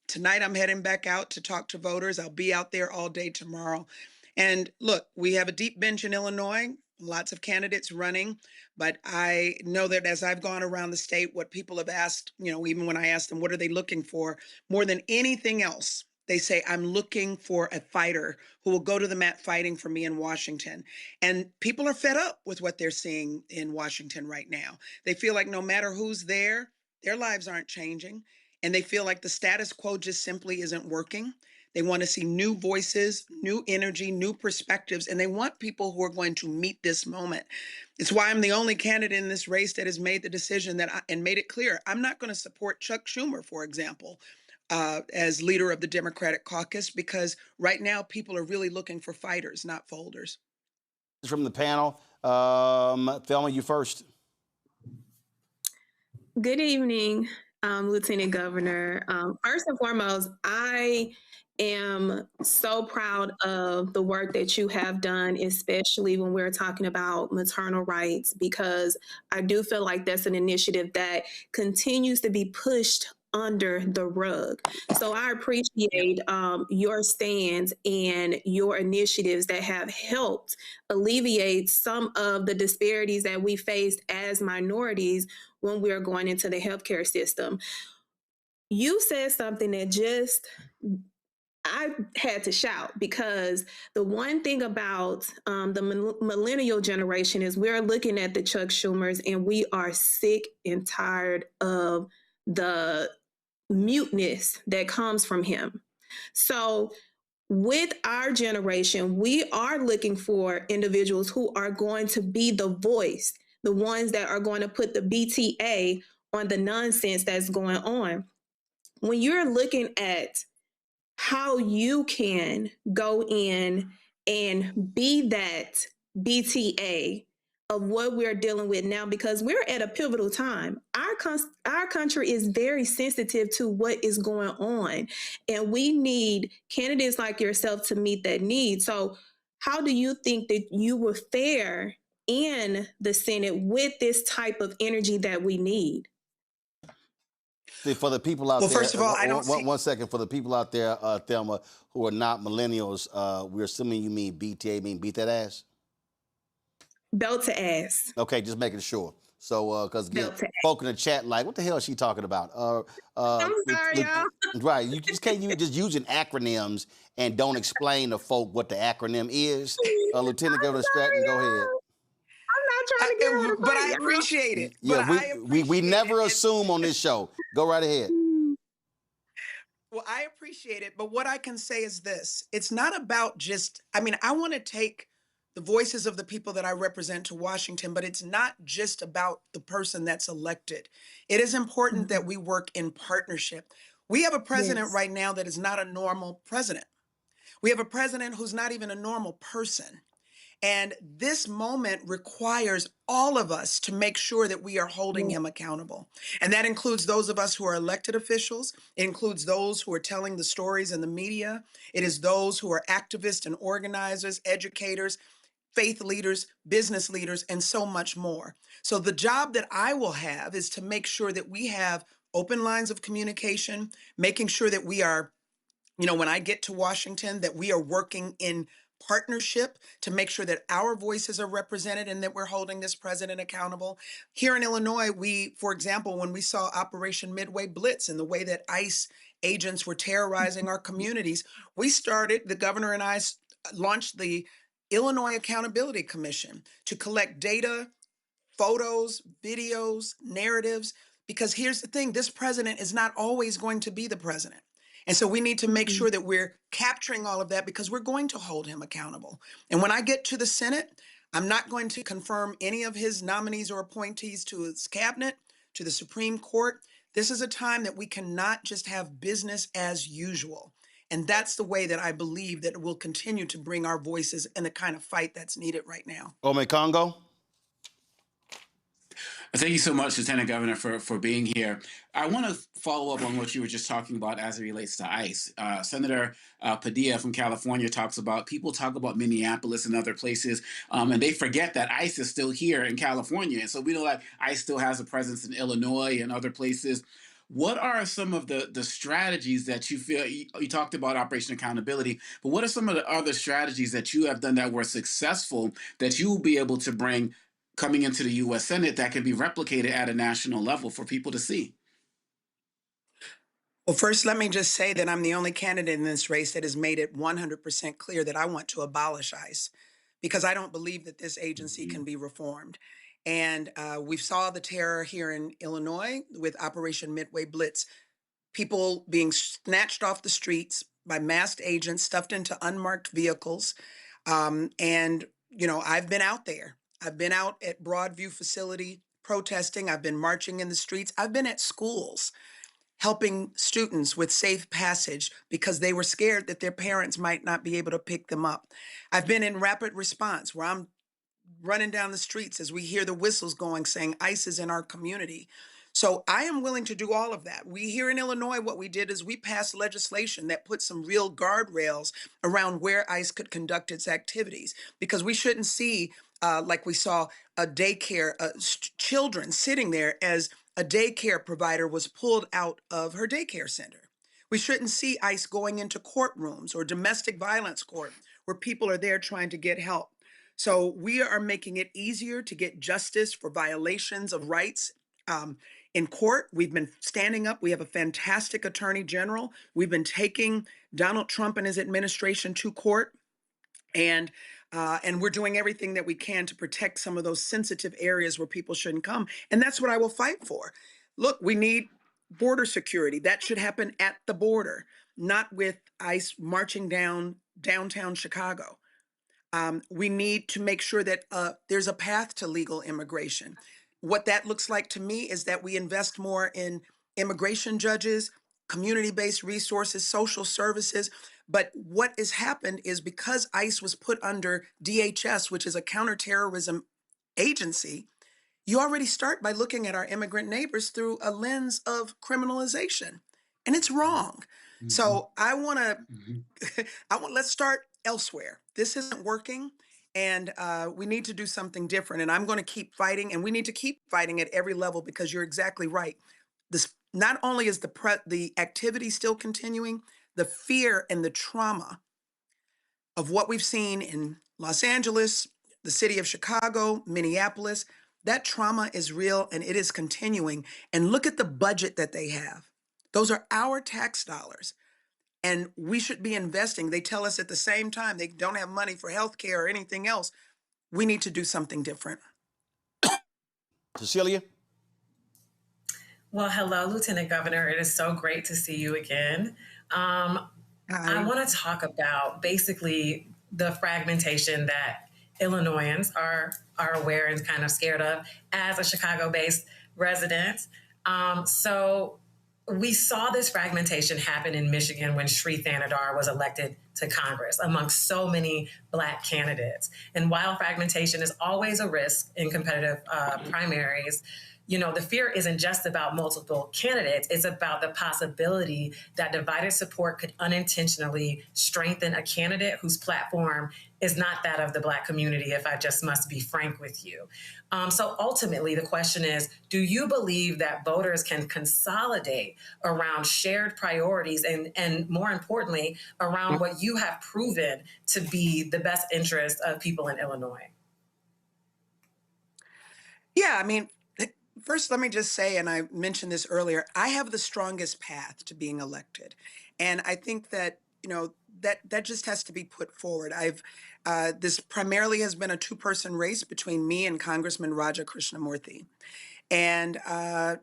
tonight. I'm heading back out to talk to voters. I'll be out there all day tomorrow. And look, we have a deep bench in Illinois. Lots of candidates running, but I know that as I've gone around the state, what people have asked, even when I ask them, what are they looking for? More than anything else, they say, I'm looking for a fighter who will go to the mat fighting for me in Washington. And people are fed up with what they're seeing in Washington right now. They feel like no matter who's there, their lives aren't changing. And they feel like the status quo just simply isn't working. They want to see new voices, new energy, new perspectives, and they want people who are going to meet this moment. It's why I'm the only candidate in this race that has made the decision and made it clear I'm not going to support Chuck Schumer, for example, as leader of the Democratic caucus, because right now people are really looking for fighters, not folders. From the panel, Thelma, you first. Good evening, Lieutenant Governor. First and foremost, I am so proud of the work that you have done, especially when we're talking about maternal rights, because I do feel like that's an initiative that continues to be pushed under the rug. So I appreciate your stands and your initiatives that have helped alleviate some of the disparities that we faced as minorities when we're going into the healthcare system. You said something that I had to shout, because the one thing about the millennial generation is we're looking at the Chuck Schumers and we are sick and tired of the muteness that comes from him. So with our generation, we are looking for individuals who are going to be the voice, the ones that are going to put the BTA on the nonsense that's going on. When you're looking at how you can go in and be that BTA of what we're dealing with now, because we're at a pivotal time. Our country is very sensitive to what is going on, and we need candidates like yourself to meet that need. So how do you think that you will fare in the Senate with this type of energy that we need? See, for the people out there, first of all, I don't see... One second. For the people out there, Thelma, who are not millennials, we're assuming you mean BTA, mean beat that ass? Belt to ass. Okay, just making sure. So, because folk in the chat like, what the hell is she talking about? I'm sorry, y'all. Right, you just can't just using acronyms and don't explain to folk what the acronym is. Lieutenant Governor Stratton, go ahead. I'm not trying to get her to but fight, I appreciate it. Yeah, we never assume on this show. Go right ahead. Well, I appreciate it, but what I can say is this. It's not about just, I want to take the voices of the people that I represent to Washington, but it's not just about the person that's elected. It is important that we work in partnership. We have a president right now that is not a normal president. We have a president who's not even a normal person. And this moment requires all of us to make sure that we are holding him accountable. And that includes those of us who are elected officials. It includes those who are telling the stories in the media. It is those who are activists and organizers, educators, faith leaders, business leaders, and so much more. So the job that I will have is to make sure that we have open lines of communication, making sure that we are, when I get to Washington, that we are working in partnership to make sure that our voices are represented and that we're holding this president accountable. Here in Illinois, for example, when we saw Operation Midway Blitz and the way that ICE agents were terrorizing our communities, the governor and I launched the Illinois Accountability Commission to collect data, photos, videos, narratives, because here's the thing, this president is not always going to be the president. And so we need to make sure that we're capturing all of that, because we're going to hold him accountable. And when I get to the Senate, I'm not going to confirm any of his nominees or appointees to his cabinet, to the Supreme Court. This is a time that we cannot just have business as usual. And that's the way that I believe that we'll continue to bring our voices in the kind of fight that's needed right now. Ome Congo? Thank you so much, Lieutenant Governor, for being here. I want to follow up on what you were just talking about as it relates to ICE. Senator Padilla from California people talk about Minneapolis and other places, and they forget that ICE is still here in California. And so we know that ICE still has a presence in Illinois and other places. What are some of the strategies that you feel, you talked about Operation Accountability, but what are some of the other strategies that you have done that were successful that you will be able to bring coming into the U.S. Senate that can be replicated at a national level for people to see? Well, first, let me just say that I'm the only candidate in this race that has made it 100% clear that I want to abolish ICE, because I don't believe that this agency can be reformed. And we saw the terror here in Illinois with Operation Midway Blitz, people being snatched off the streets, by masked agents stuffed into unmarked vehicles. And, I've been out there. I've been out at Broadview facility protesting. I've been marching in the streets. I've been at schools helping students with safe passage because they were scared that their parents might not be able to pick them up. I've been in rapid response where I'm running down the streets as we hear the whistles going saying ICE is in our community. So I am willing to do all of that. We here in Illinois, what we did is we passed legislation that put some real guardrails around where ICE could conduct its activities, because we shouldn't see, like we saw a daycare, children sitting there as a daycare provider was pulled out of her daycare center. We shouldn't see ICE going into courtrooms or domestic violence court where people are there trying to get help. So we are making it easier to get justice for violations of rights in court. We've been standing up. We have a fantastic attorney general. We've been taking Donald Trump and his administration to court. And we're doing everything that we can to protect some of those sensitive areas where people shouldn't come. And that's what I will fight for. Look, we need border security. That should happen at the border, not with ICE marching down downtown Chicago. We need to make sure that there's a path to legal immigration. What that looks like to me is that we invest more in immigration judges, community-based resources, social services. But what has happened is because ICE was put under DHS, which is a counterterrorism agency, you already start by looking at our immigrant neighbors through a lens of criminalization. And it's wrong. Mm-hmm. So let's start elsewhere. This isn't working, and we need to do something different. And I'm going to keep fighting, and we need to keep fighting at every level, because you're exactly right. This not only is the activity still continuing, the fear and the trauma of what we've seen in Los Angeles, the city of Chicago, Minneapolis, that trauma is real and it is continuing. And look at the budget that they have. Those are our tax dollars. And we should be investing. They tell us at the same time they don't have money for health care or anything else. We need to do something different. Cecilia? Well, hello, Lieutenant Governor. It is so great to see you again. I want to talk about basically the fragmentation that Illinoisans are aware and kind of scared of as a Chicago-based resident. So we saw this fragmentation happen in Michigan when Sri Thanadar was elected to Congress amongst so many Black candidates. And while fragmentation is always a risk in competitive primaries, the fear isn't just about multiple candidates. It's about the possibility that divided support could unintentionally strengthen a candidate whose platform is not that of the Black community, if I just must be frank with you. So ultimately, the question is, do you believe that voters can consolidate around shared priorities and more importantly, around what you have proven to be the best interest of people in Illinois? Yeah, first, let me just say, and I mentioned this earlier, I have the strongest path to being elected. And I think that, that just has to be put forward. This primarily has been a two-person race between me and Congressman Raja Krishnamurthy. And I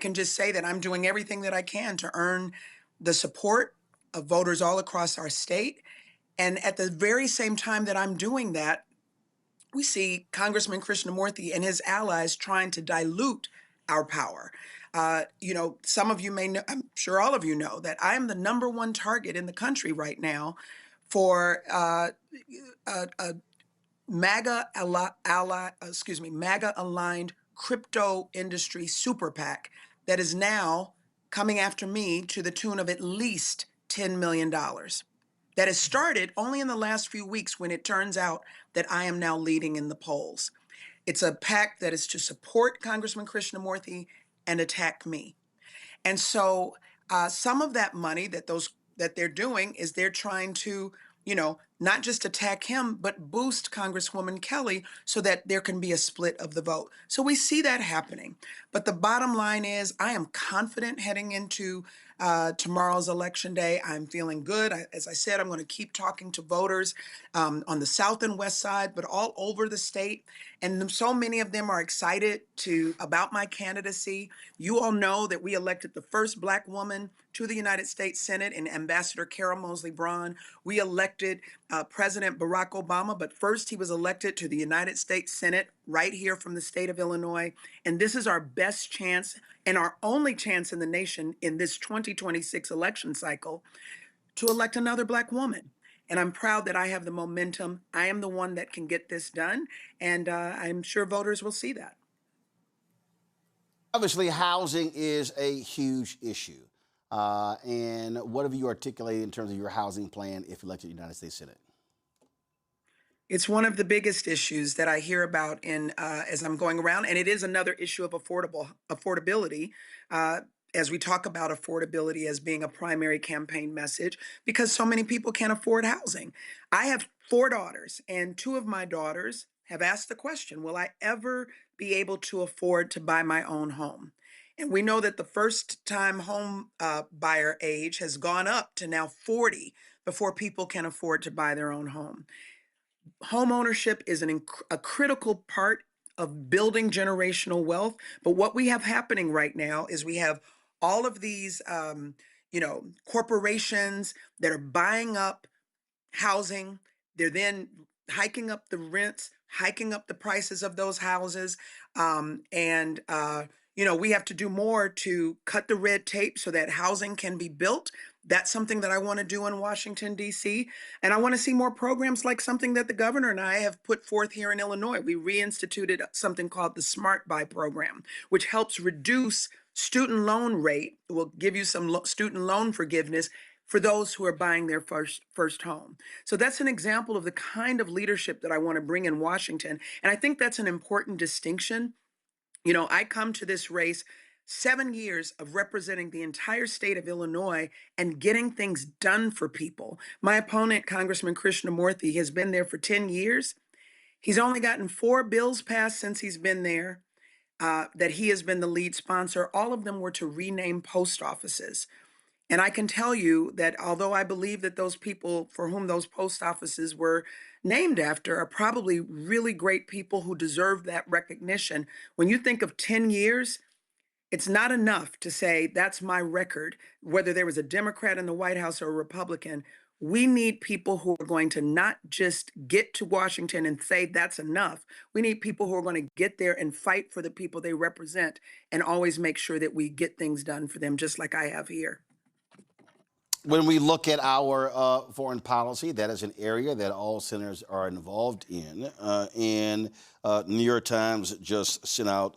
can just say that I'm doing everything that I can to earn the support of voters all across our state. And at the very same time that I'm doing that, we see Congressman Krishnamurthy and his allies trying to dilute our power. Some of you may know, I'm sure all of you know, that I am the #1 target in the country right now for a MAGA-aligned crypto industry super PAC that is now coming after me to the tune of at least $10 million. That has started only in the last few weeks when it turns out that I am now leading in the polls. It's a PAC that is to support Congressman Krishnamurthy and attack me. And so some of that money that they're doing is they're trying to, not just attack him, but boost Congresswoman Kelly so that there can be a split of the vote. So we see that happening. But the bottom line is I am confident heading into tomorrow's election day. I'm feeling good. As I said, I'm going to keep talking to voters on the South and West side, but all over the state. And so many of them are excited about my candidacy. You all know that we elected the first Black woman to the United States Senate in Ambassador Carol Moseley Braun. We elected President Barack Obama, but first he was elected to the United States Senate right here from the state of Illinois. And this is our best chance and our only chance in the nation in this 2026 election cycle to elect another Black woman. And I'm proud that I have the momentum. I am the one that can get this done. And I'm sure voters will see that. Obviously, housing is a huge issue. And what have you articulated in terms of your housing plan if elected to the United States Senate? It's one of the biggest issues that I hear about as I'm going around, and it is another issue of affordability. As we talk about affordability as being a primary campaign message, because so many people can't afford housing. I have 4 daughters, and 2 of my daughters have asked the question, will I ever be able to afford to buy my own home? And we know that the first-time home buyer age has gone up to now 40 before people can afford to buy their own home. Home ownership is a critical part of building generational wealth. But what we have happening right now is we have all of these, corporations that are buying up housing. They're then hiking up the rents, hiking up the prices of those houses. We have to do more to cut the red tape so that housing can be built. That's something that I want to do in Washington, D.C. And I want to see more programs like something that the governor and I have put forth here in Illinois. We reinstituted something called the Smart Buy program, which helps reduce student loan rate, will give you some student loan forgiveness for those who are buying their first home. So that's an example of the kind of leadership that I want to bring in Washington. And I think that's an important distinction. You know, I come to this race 7 years of representing the entire state of Illinois and getting things done for people. My opponent, Congressman Krishnamurthy, has been there for 10 years. He's only gotten 4 bills passed since he's been there, that he has been the lead sponsor. All of them were to rename post offices. And I can tell you that although I believe that those people for whom those post offices were named after are probably really great people who deserve that recognition, when you think of 10 years, it's not enough to say that's my record, whether there was a Democrat in the White House or a Republican. We need people who are going to not just get to Washington and say that's enough. We need people who are going to get there and fight for the people they represent and always make sure that we get things done for them, just like I have here. When we look at our foreign policy, that is an area that all senators are involved in. New York Times just sent out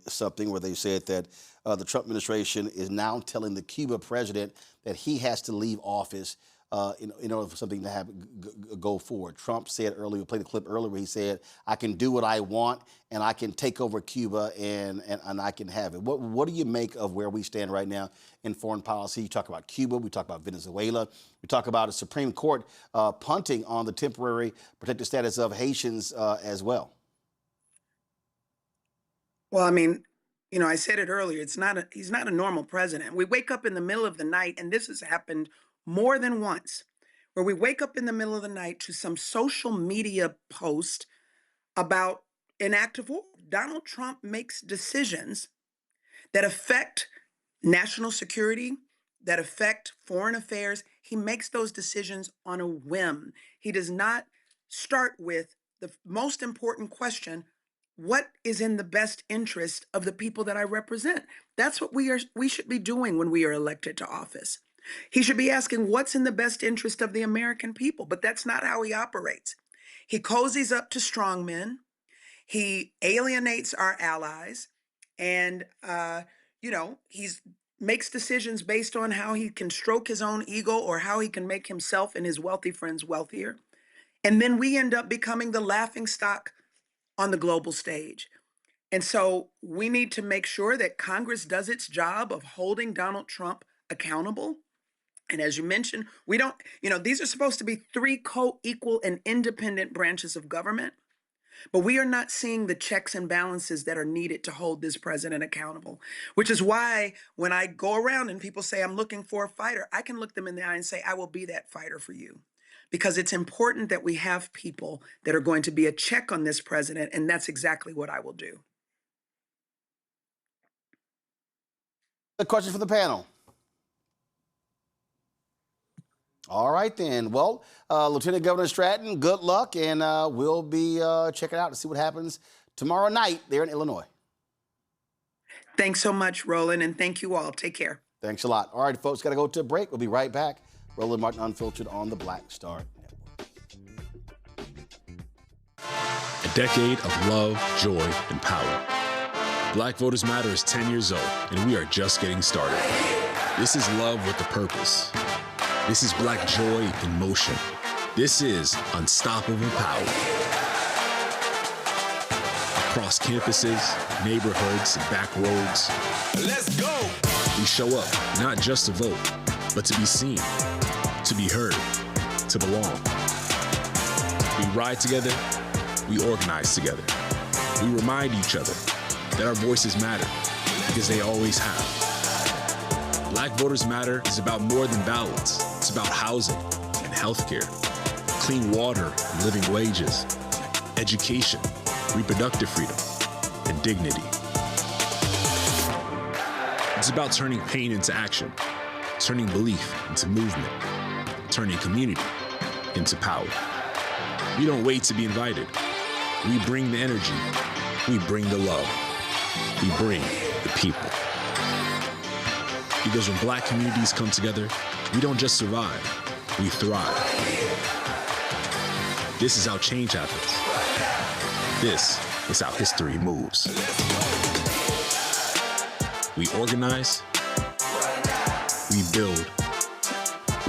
something where they said that the Trump administration is now telling the Cuba president that he has to leave office in order for something to go forward. Trump said earlier, we played the clip earlier, where he said, I can do what I want and I can take over Cuba and I can have it. What do you make of where we stand right now in foreign policy? You talk about Cuba, we talk about Venezuela, we talk about a Supreme Court punting on the temporary protected status of Haitians as well. Well, I mean, you know, I said it earlier, he's not a normal president. We wake up in the middle of the night, and this has happened more than once, where we wake up in the middle of the night to some social media post about an act of war. Donald Trump makes decisions that affect national security, that affect foreign affairs. He makes those decisions on a whim. He does not start with the most important question: what is in the best interest of the people that I represent? That's what we should be doing when we are elected to office. He should be asking what's in the best interest of the American people, but that's not how he operates. He cozies up to strongmen. He alienates our allies, and he's makes decisions based on how he can stroke his own ego or how he can make himself and his wealthy friends wealthier. And then we end up becoming the laughingstock on the global stage. And so we need to make sure that Congress does its job of holding Donald Trump accountable. And as you mentioned, we don't, these are supposed to be three co-equal and independent branches of government, but we are not seeing the checks and balances that are needed to hold this president accountable, which is why when I go around and people say, I'm looking for a fighter, I can look them in the eye and say, I will be that fighter for you. Because it's important that we have people that are going to be a check on this president, and that's exactly what I will do. The question for the panel. All right, then. Well, Lieutenant Governor Stratton, good luck, and we'll be checking out to see what happens tomorrow night there in Illinois. Thanks so much, Roland, and thank you all. Take care. Thanks a lot. All right, folks, got to go to a break. We'll be right back. Roland Martin Unfiltered on the Black Star Network. A decade of love, joy, and power. Black Voters Matter is 10 years old, and we are just getting started. This is love with a purpose. This is Black joy in motion. This is unstoppable power. Across campuses, neighborhoods, and back roads. Let's go! We show up, not just to vote, but to be seen, to be heard, to belong. We ride together, we organize together. We remind each other that our voices matter, because they always have. Black Voters Matter is about more than ballots. It's about housing and healthcare, clean water and living wages, education, reproductive freedom, and dignity. It's about turning pain into action, turning belief into movement, turning community into power. We don't wait to be invited. We bring the energy. We bring the love. We bring the people. Because when Black communities come together, we don't just survive, we thrive. This is how change happens. This is how history moves. We organize, we build,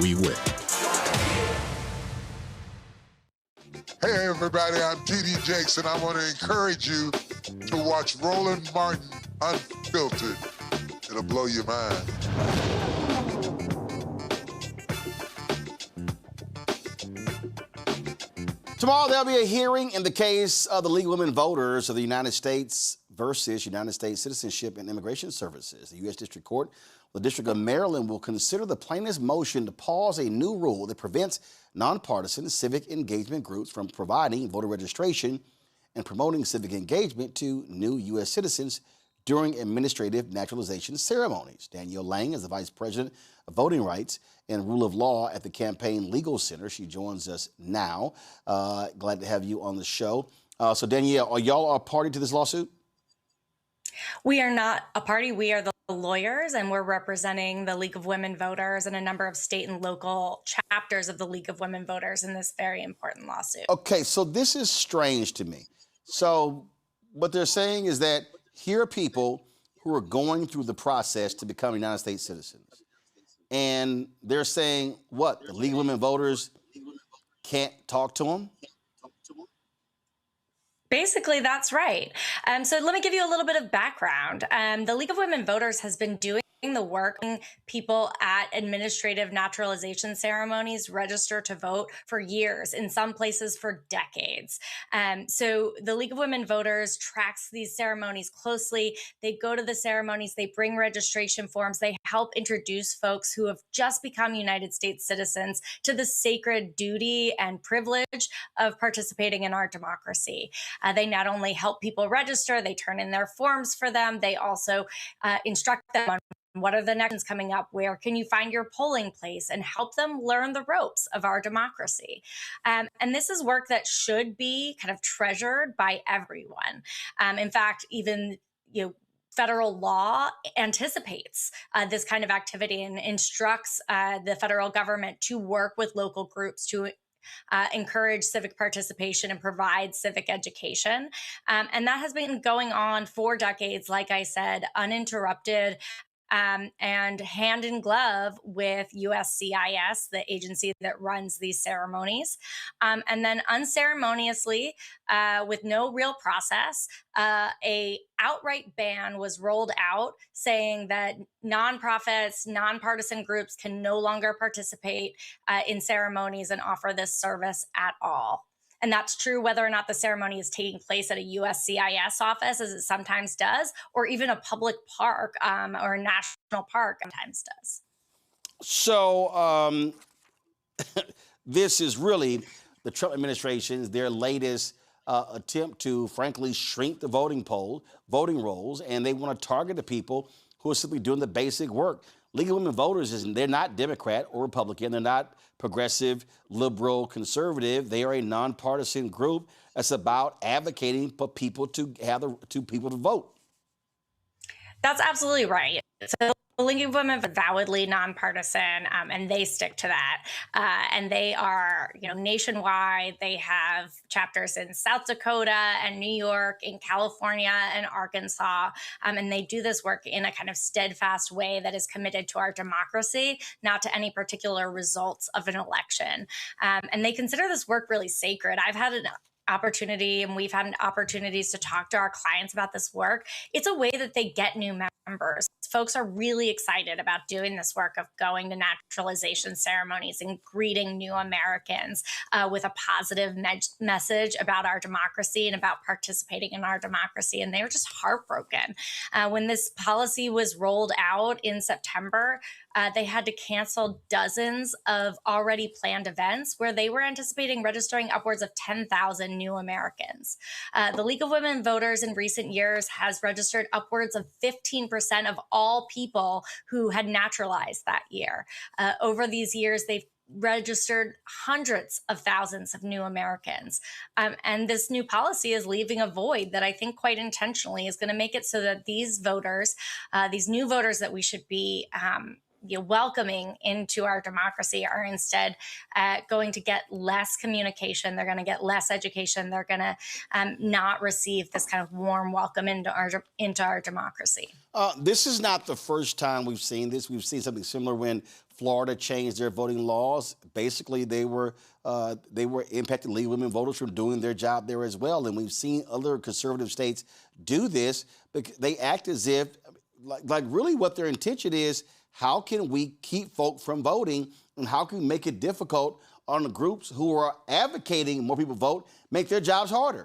we win. Hey everybody, I'm T.D. Jakes, and I want to encourage you to watch Roland Martin Unfiltered. It'll blow your mind. Tomorrow there'll be a hearing in the case of the League of Women Voters of the United States versus United States Citizenship and Immigration Services. The U.S. District Court, the District of Maryland, will consider the plaintiff's motion to pause a new rule that prevents nonpartisan civic engagement groups from providing voter registration and promoting civic engagement to new U.S. citizens during administrative naturalization ceremonies. Danielle Lang is the Vice President of Voting Rights and Rule of Law at the Campaign Legal Center. She joins us now. Glad to have you on the show. So Danielle, are y'all a party to this lawsuit? We are not a party. We are the lawyers, and we're representing the League of Women Voters and a number of state and local chapters of the League of Women Voters in this very important lawsuit. Okay, so this is strange to me. So what they're saying is that here are people who are going through the process to become United States citizens. And they're saying, what, the League of Women Voters can't talk to them? Basically, that's right. So let me give you a little bit of background. The League of Women Voters has been doing the work. People at administrative naturalization ceremonies register to vote for years, in some places for decades. So the League of Women Voters tracks these ceremonies closely. They go to the ceremonies, they bring registration forms, they help introduce folks who have just become United States citizens to the sacred duty and privilege of participating in our democracy. They not only help people register, they turn in their forms for them, they also instruct them on what are the next ones coming up? Where can you find your polling place, and help them learn the ropes of our democracy? And this is work that should be kind of treasured by everyone. In fact, even federal law anticipates this kind of activity and instructs the federal government to work with local groups to encourage civic participation and provide civic education. And that has been going on for decades, like I said, uninterrupted. and hand in glove with USCIS, the agency that runs these ceremonies. And then unceremoniously, with no real process, a outright ban was rolled out saying that nonprofits, nonpartisan groups can no longer participate in ceremonies and offer this service at all. And that's true whether or not the ceremony is taking place at a USCIS office, as it sometimes does, or even a public park or a national park sometimes does. So this is really the Trump administration's, their latest attempt to, frankly, shrink the voting rolls, and they want to target the people who are simply doing the basic work. League of Women Voters, they're not Democrat or Republican. They're not progressive, liberal, conservative. They are a nonpartisan group that's about advocating for people to people to vote. That's absolutely right. So the League of Women are avowedly nonpartisan, and they stick to that. And they are, nationwide. They have chapters in South Dakota and New York, in California and Arkansas, and they do this work in a kind of steadfast way that is committed to our democracy, not to any particular results of an election. And they consider this work really sacred. I've had an opportunity, and we've had opportunities to talk to our clients about this work. It's a way that they get new members. Folks are really excited about doing this work of going to naturalization ceremonies and greeting new Americans with a positive message about our democracy and about participating in our democracy. And they were just heartbroken. When this policy was rolled out in September, they had to cancel dozens of already planned events where they were anticipating registering upwards of 10,000 new Americans. The League of Women Voters in recent years has registered upwards of 15% of all people who had naturalized that year. Over these years, they've registered hundreds of thousands of new Americans. And this new policy is leaving a void that I think quite intentionally is going to make it so that these voters, these new voters that we should be welcoming into our democracy, are instead going to get less communication. They're going to get less education. They're going to not receive this kind of warm welcome into our democracy. This is not the first time we've seen this. We've seen something similar when Florida changed their voting laws. Basically, they were impacting League of Women Voters from doing their job there as well. And we've seen other conservative states do this. They act as if, like really what their intention is, how can we keep folk from voting, and how can we make it difficult on the groups who are advocating more people vote, make their jobs harder?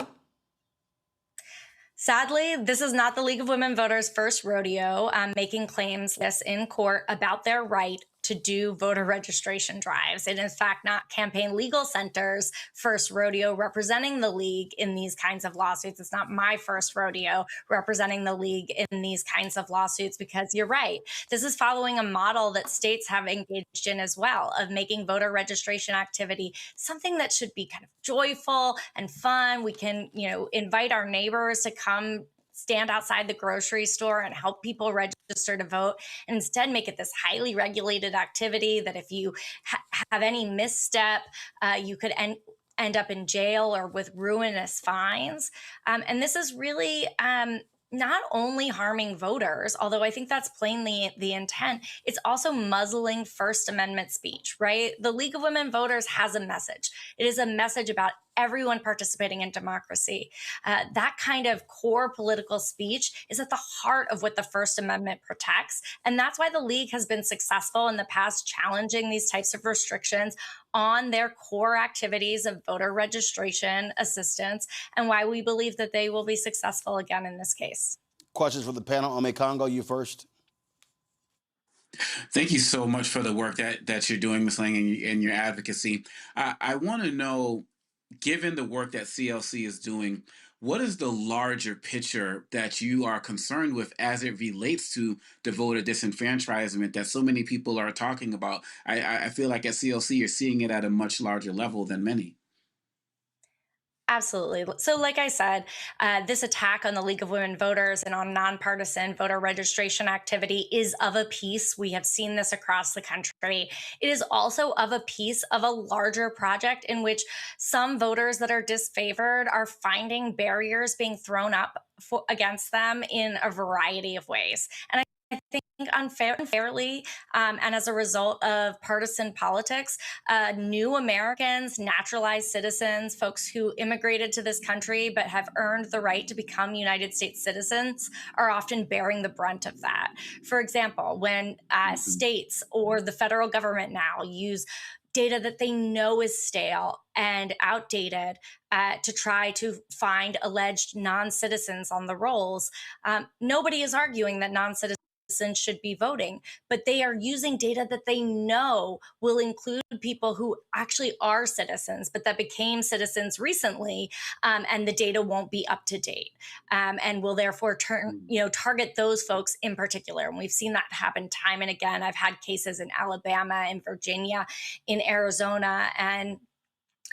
Sadly, this is not the League of Women Voters' first rodeo making claims this in court about their right to do voter registration drives. It is, in fact, not Campaign Legal Center's first rodeo representing the League in these kinds of lawsuits. It's not my first rodeo representing the League in these kinds of lawsuits, because you're right. This is following a model that states have engaged in as well, of making voter registration activity something that should be kind of joyful and fun. We can, invite our neighbors to come stand outside the grocery store and help people register to vote, and instead make it this highly regulated activity that if you have any misstep, you could end up in jail or with ruinous fines. And this is really not only harming voters, although I think that's plainly the intent, it's also muzzling First Amendment speech, right? The League of Women Voters has a message. It is a message about everyone participating in democracy. That kind of core political speech is at the heart of what the First Amendment protects. And that's why the League has been successful in the past challenging these types of restrictions on their core activities of voter registration assistance, and why we believe that they will be successful again in this case. Questions for the panel. Ome Congo, you first. Thank you so much for the work that you're doing, Ms. Lang, and your advocacy. I want to know, given the work that CLC is doing, what is the larger picture that you are concerned with as it relates to the voter disenfranchisement that so many people are talking about? I feel like at CLC, you're seeing it at a much larger level than many. Absolutely. So like I said, this attack on the League of Women Voters and on nonpartisan voter registration activity is of a piece. We have seen this across the country. It is also of a piece of a larger project in which some voters that are disfavored are finding barriers being thrown up against them in a variety of ways. And think unfairly, and as a result of partisan politics, new Americans, naturalized citizens, folks who immigrated to this country but have earned the right to become United States citizens are often bearing the brunt of that. For example, when states or the federal government now use data that they know is stale and outdated to try to find alleged non-citizens on the rolls, nobody is arguing that non-citizens should be voting, but they are using data that they know will include people who actually are citizens, but that became citizens recently, and the data won't be up to date, and will therefore target those folks in particular. And we've seen that happen time and again. I've had cases in Alabama, in Virginia, in Arizona, and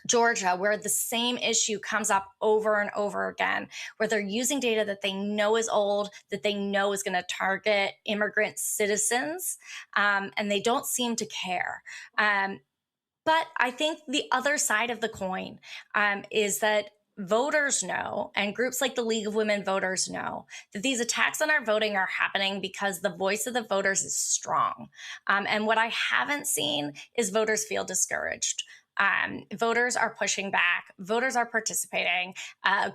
Georgia, where the same issue comes up over and over again, where they're using data that they know is old, that they know is going to target immigrant citizens, and they don't seem to care. But I think the other side of the coin is that voters know, and groups like the League of Women Voters know, that these attacks on our voting are happening because the voice of the voters is strong. And what I haven't seen is voters feel discouraged. Voters are pushing back. Voters are participating.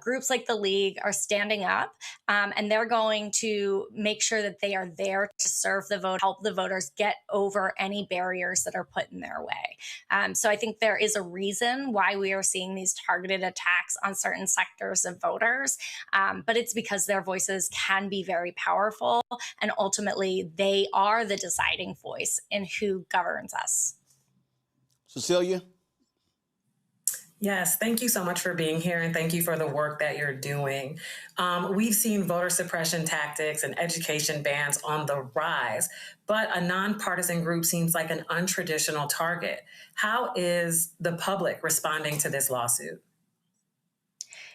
Groups like the League are standing up, and they're going to make sure that they are there to serve the vote, help the voters get over any barriers that are put in their way. So I think there is a reason why we are seeing these targeted attacks on certain sectors of voters, but it's because their voices can be very powerful, and ultimately they are the deciding voice in who governs us. Cecilia? Yes, thank you so much for being here, and thank you for the work that you're doing. We've seen voter suppression tactics and education bans on the rise, but a nonpartisan group seems like an untraditional target. How is the public responding to this lawsuit?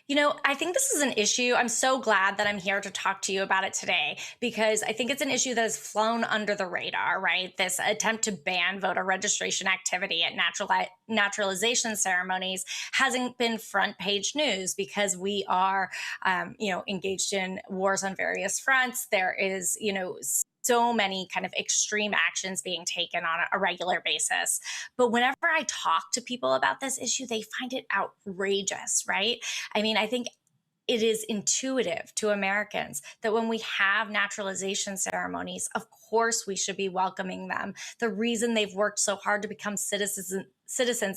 You know, I think this is an issue. I'm so glad that I'm here to talk to you about it today, because I think it's an issue that has flown under the radar, right? This attempt to ban voter registration activity at naturalization ceremonies hasn't been front page news because we are, engaged in wars on various fronts. There is, so many kind of extreme actions being taken on a regular basis. But whenever I talk to people about this issue, they find it outrageous, right? I mean, I think it is intuitive to Americans that when we have naturalization ceremonies, of course we should be welcoming them. The reason they've worked so hard to become citizens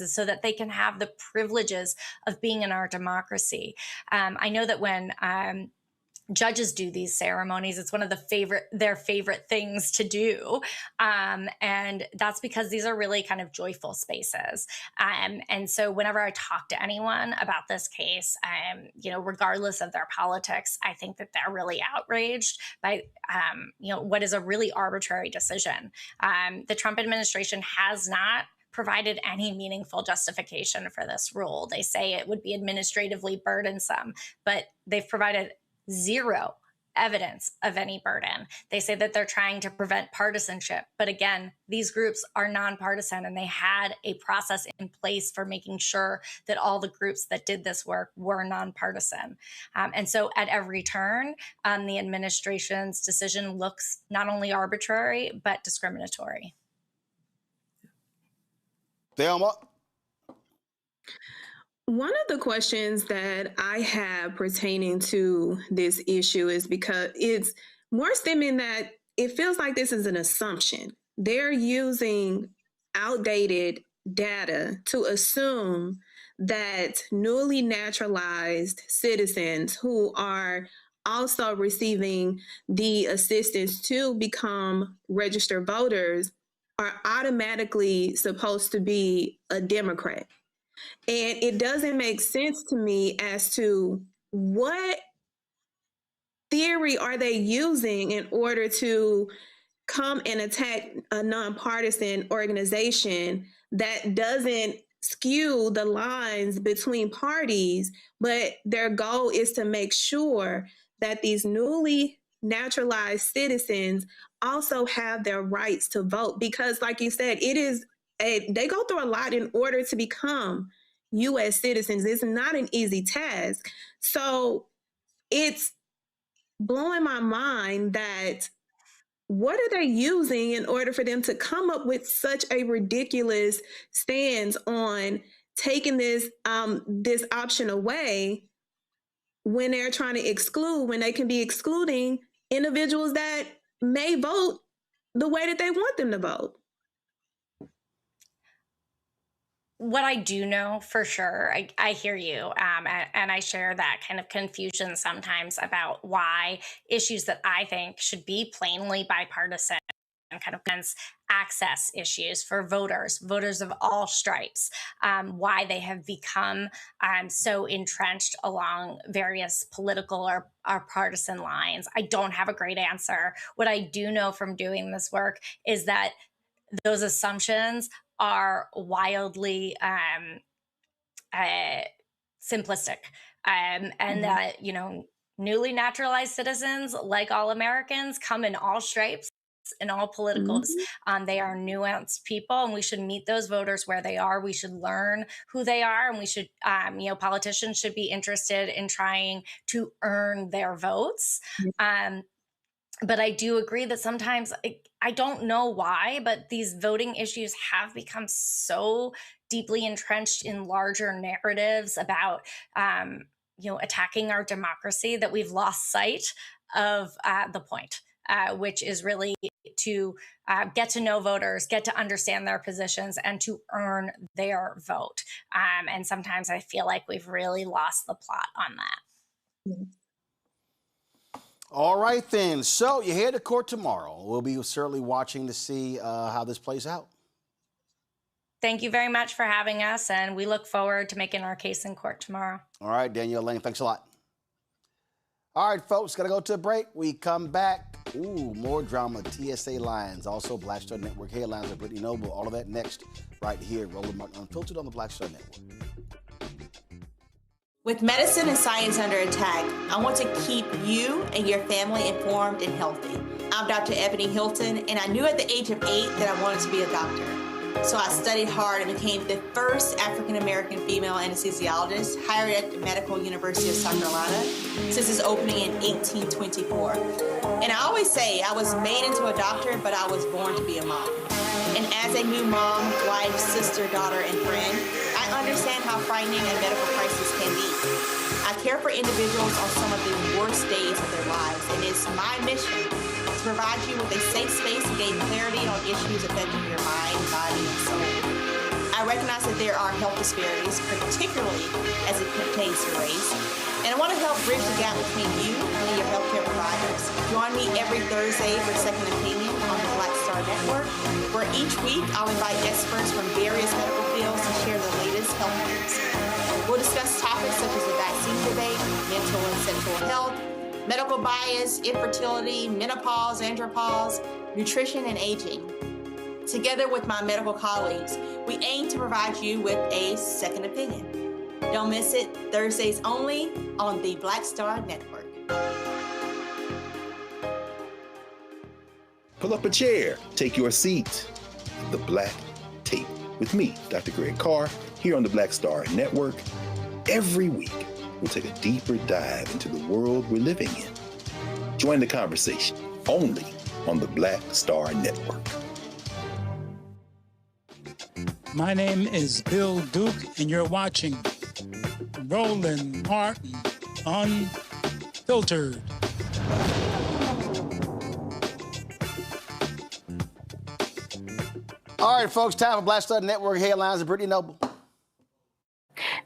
is so that they can have the privileges of being in our democracy. I know that when judges do these ceremonies, it's one of their favorite things to do. And that's because these are really kind of joyful spaces. And so whenever I talk to anyone about this case, regardless of their politics, I think that they're really outraged by, what is a really arbitrary decision. The Trump administration has not provided any meaningful justification for this rule. They say it would be administratively burdensome, but they've provided zero evidence of any burden. They say that they're trying to prevent partisanship. But again, these groups are nonpartisan, and they had a process in place for making sure that all the groups that did this work were nonpartisan. And so at every turn, the administration's decision looks not only arbitrary, but discriminatory. Thelma? One of the questions that I have pertaining to this issue is because it's more stemming that it feels like this is an assumption. They're using outdated data to assume that newly naturalized citizens who are also receiving the assistance to become registered voters are automatically supposed to be a Democrat. And it doesn't make sense to me as to what theory are they using in order to come and attack a nonpartisan organization that doesn't skew the lines between parties, but their goal is to make sure that these newly naturalized citizens also have their rights to vote. Because like you said, they go through a lot in order to become U.S. citizens. It's not an easy task. So it's blowing my mind that what are they using in order for them to come up with such a ridiculous stance on taking this this option away when they're trying to exclude, when they can be excluding individuals that may vote the way that they want them to vote? What I do know for sure, I hear you, and I share that kind of confusion sometimes about why issues that I think should be plainly bipartisan and kind of access issues for voters of all stripes, why they have become so entrenched along various political or partisan lines. I don't have a great answer. What I do know from doing this work is that those assumptions are wildly simplistic, and that, you know, newly naturalized citizens, like all Americans, come in all stripes, in all politicals. They are nuanced people, and we should meet those voters where they are. We should learn who they are, and we should, you know, politicians should be interested in trying to earn their votes. But I do agree that sometimes, I don't know why, but these voting issues have become so deeply entrenched in larger narratives about, you know, attacking our democracy, that we've lost sight of the point, which is really to get to know voters, get to understand their positions, and to earn their vote. And sometimes I feel like we've really lost the plot on that. All right, then. So you head to court tomorrow. We'll be certainly watching to see how this plays out. Thank you very much for having us, and we look forward to making our case in court tomorrow. All right, Danielle Lane, thanks a lot. All right, folks, got to go to a break. We come back. Ooh, more drama, TSA lines, also Black Star Network headlines of Brittany Noble. All of that next, right here, Roland Martin Unfiltered on the Black Star Network. With medicine and science under attack, I want to keep you and your family informed and healthy. I'm Dr. Ebony Hilton, and I knew at the age of 8 that I wanted to be a doctor. So I studied hard and became the first African-American female anesthesiologist hired at the Medical University of South Carolina since its opening in 1824. And I always say I was made into a doctor, but I was born to be a mom. And as a new mom, wife, sister, daughter, and friend, I understand how frightening a medical crisis can be. I care for individuals on some of the worst days of their lives, and it's my mission to provide you with a safe space to gain clarity on issues affecting your mind, body, and soul. I recognize that there are health disparities, particularly as it pertains to race, and I want to help bridge the gap between you and your healthcare providers. Join me every Thursday for Second Opinion on the Black Star Network, where each week I'll invite experts from various medical fields to share the latest health news. We'll discuss topics such as the vaccine debate, mental and sexual health, medical bias, infertility, menopause, andropause, nutrition, and aging. Together with my medical colleagues, we aim to provide you with a second opinion. Don't miss it, Thursdays only on the Black Star Network. Pull up a chair, take your seat. The Black Tape with me, Dr. Greg Carr, here on the Black Star Network. Every week, we'll take a deeper dive into the world we're living in. Join the conversation only on the Black Star Network. My name is Bill Duke, and you're watching Roland Martin Unfiltered. All right, folks, time for Black Star Network headlines of Brittany Noble.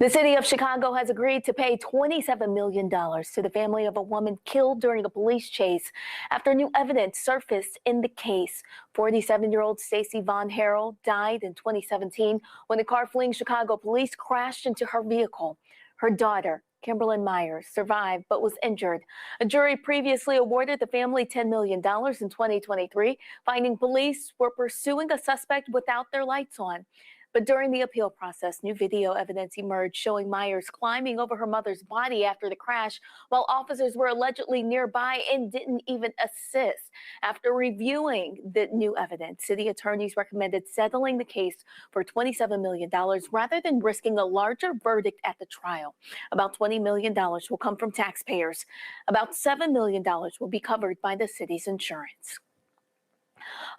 The city of Chicago has agreed to pay $27 million to the family of a woman killed during a police chase after new evidence surfaced in the case. 47-year-old Stacey Von Harrell died in 2017 when a car fleeing Chicago police crashed into her vehicle. Her daughter, Kimberlyn Myers, survived but was injured. A jury previously awarded the family $10 million in 2023, finding police were pursuing a suspect without their lights on. But during the appeal process, new video evidence emerged showing Myers climbing over her mother's body after the crash, while officers were allegedly nearby and didn't even assist. After reviewing the new evidence, city attorneys recommended settling the case for $27 million rather than risking a larger verdict at the trial. About $20 million will come from taxpayers. About $7 million will be covered by the city's insurance.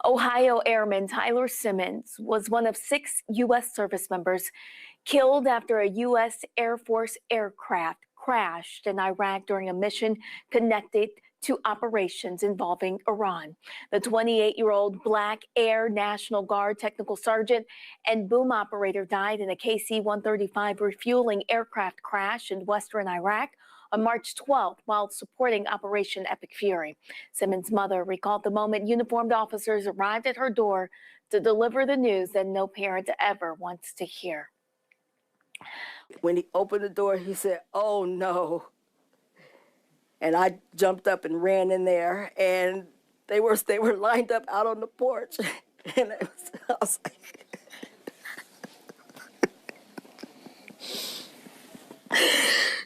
Ohio Airman Tyler Simmons was one of 6 U.S. service members killed after a U.S. Air Force aircraft crashed in Iraq during a mission connected to operations involving Iran. The 28-year-old Black Air National Guard technical sergeant and boom operator died in a KC-135 refueling aircraft crash in western Iraq on March 12th while supporting Operation Epic Fury. Simmons' mother recalled the moment uniformed officers arrived at her door to deliver the news that no parent ever wants to hear. When he opened the door, he said, "Oh no." And I jumped up and ran in there, and they were lined up out on the porch. And I was like,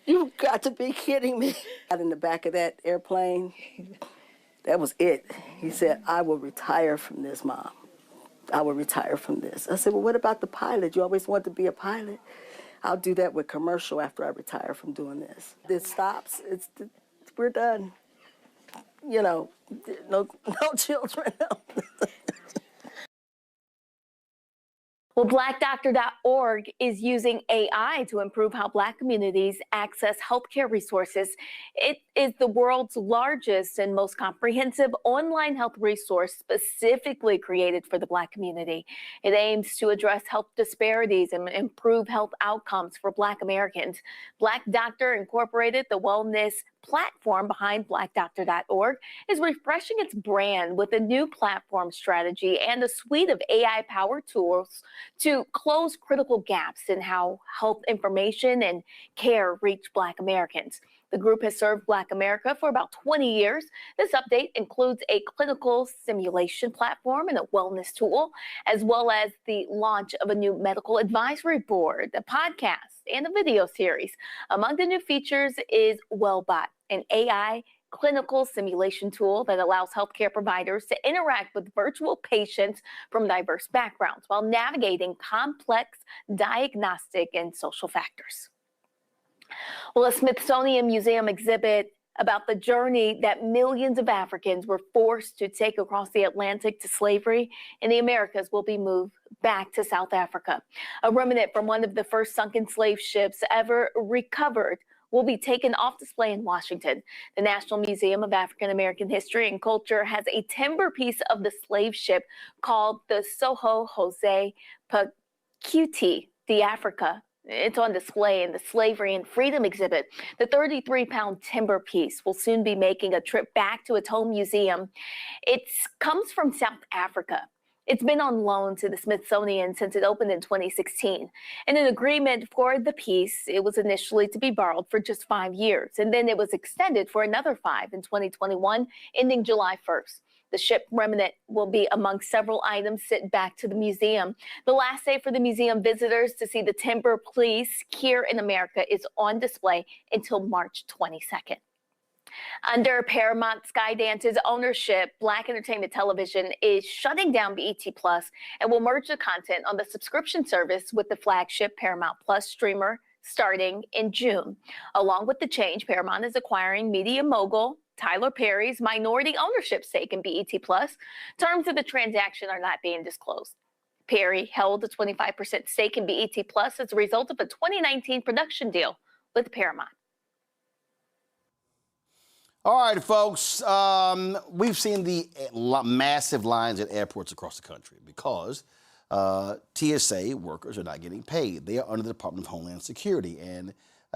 "You've got to be kidding me." Out in the back of that airplane, that was it. He said, "I will retire from this, Mom. I will retire from this." I said, "Well, what about the pilot? You always wanted to be a pilot." "I'll do that with commercial after I retire from doing this." It stops. We're done. You know, no children. Well, blackdoctor.org is using AI to improve how Black communities access healthcare resources. It is the world's largest and most comprehensive online health resource specifically created for the Black community. It aims to address health disparities and improve health outcomes for Black Americans. Black Doctor Incorporated, the wellness platform behind blackdoctor.org, is refreshing its brand with a new platform strategy and a suite of AI-powered tools to close critical gaps in how health information and care reach Black Americans. The group has served Black America for about 20 years. This update includes a clinical simulation platform and a wellness tool, as well as the launch of a new medical advisory board, a podcast, and a video series. Among the new features is WellBot, an AI clinical simulation tool that allows healthcare providers to interact with virtual patients from diverse backgrounds while navigating complex diagnostic and social factors. Well, a Smithsonian Museum exhibit about the journey that millions of Africans were forced to take across the Atlantic to slavery in the Americas will be moved back to South Africa. A remnant from one of the first sunken slave ships ever recovered will be taken off display in Washington. The National Museum of African American History and Culture has a timber piece of the slave ship called the Soho Jose Pacuti de Africa. It's on display in the Slavery and Freedom exhibit. The 33-pound timber piece will soon be making a trip back to its home museum. It comes from South Africa. It's been on loan to the Smithsonian since it opened in 2016. In an agreement for the piece, it was initially to be borrowed for just 5 years, and then it was extended for another 5 in 2021, ending July 1st. The ship remnant will be among several items sent back to the museum. The last day for the museum visitors to see the timber piece here in America is on display until March 22nd. Under Paramount Skydance's ownership, Black Entertainment Television is shutting down BET Plus and will merge the content on the subscription service with the flagship Paramount Plus streamer starting in June. Along with the change, Paramount is acquiring media mogul Tyler Perry's minority ownership stake in BET Plus. Terms of the transaction are not being disclosed. Perry held a 25% stake in BET Plus as a result of a 2019 production deal with Paramount. All right, folks, we've seen the massive lines at airports across the country because TSA workers are not getting paid. They are under the Department of Homeland Security, and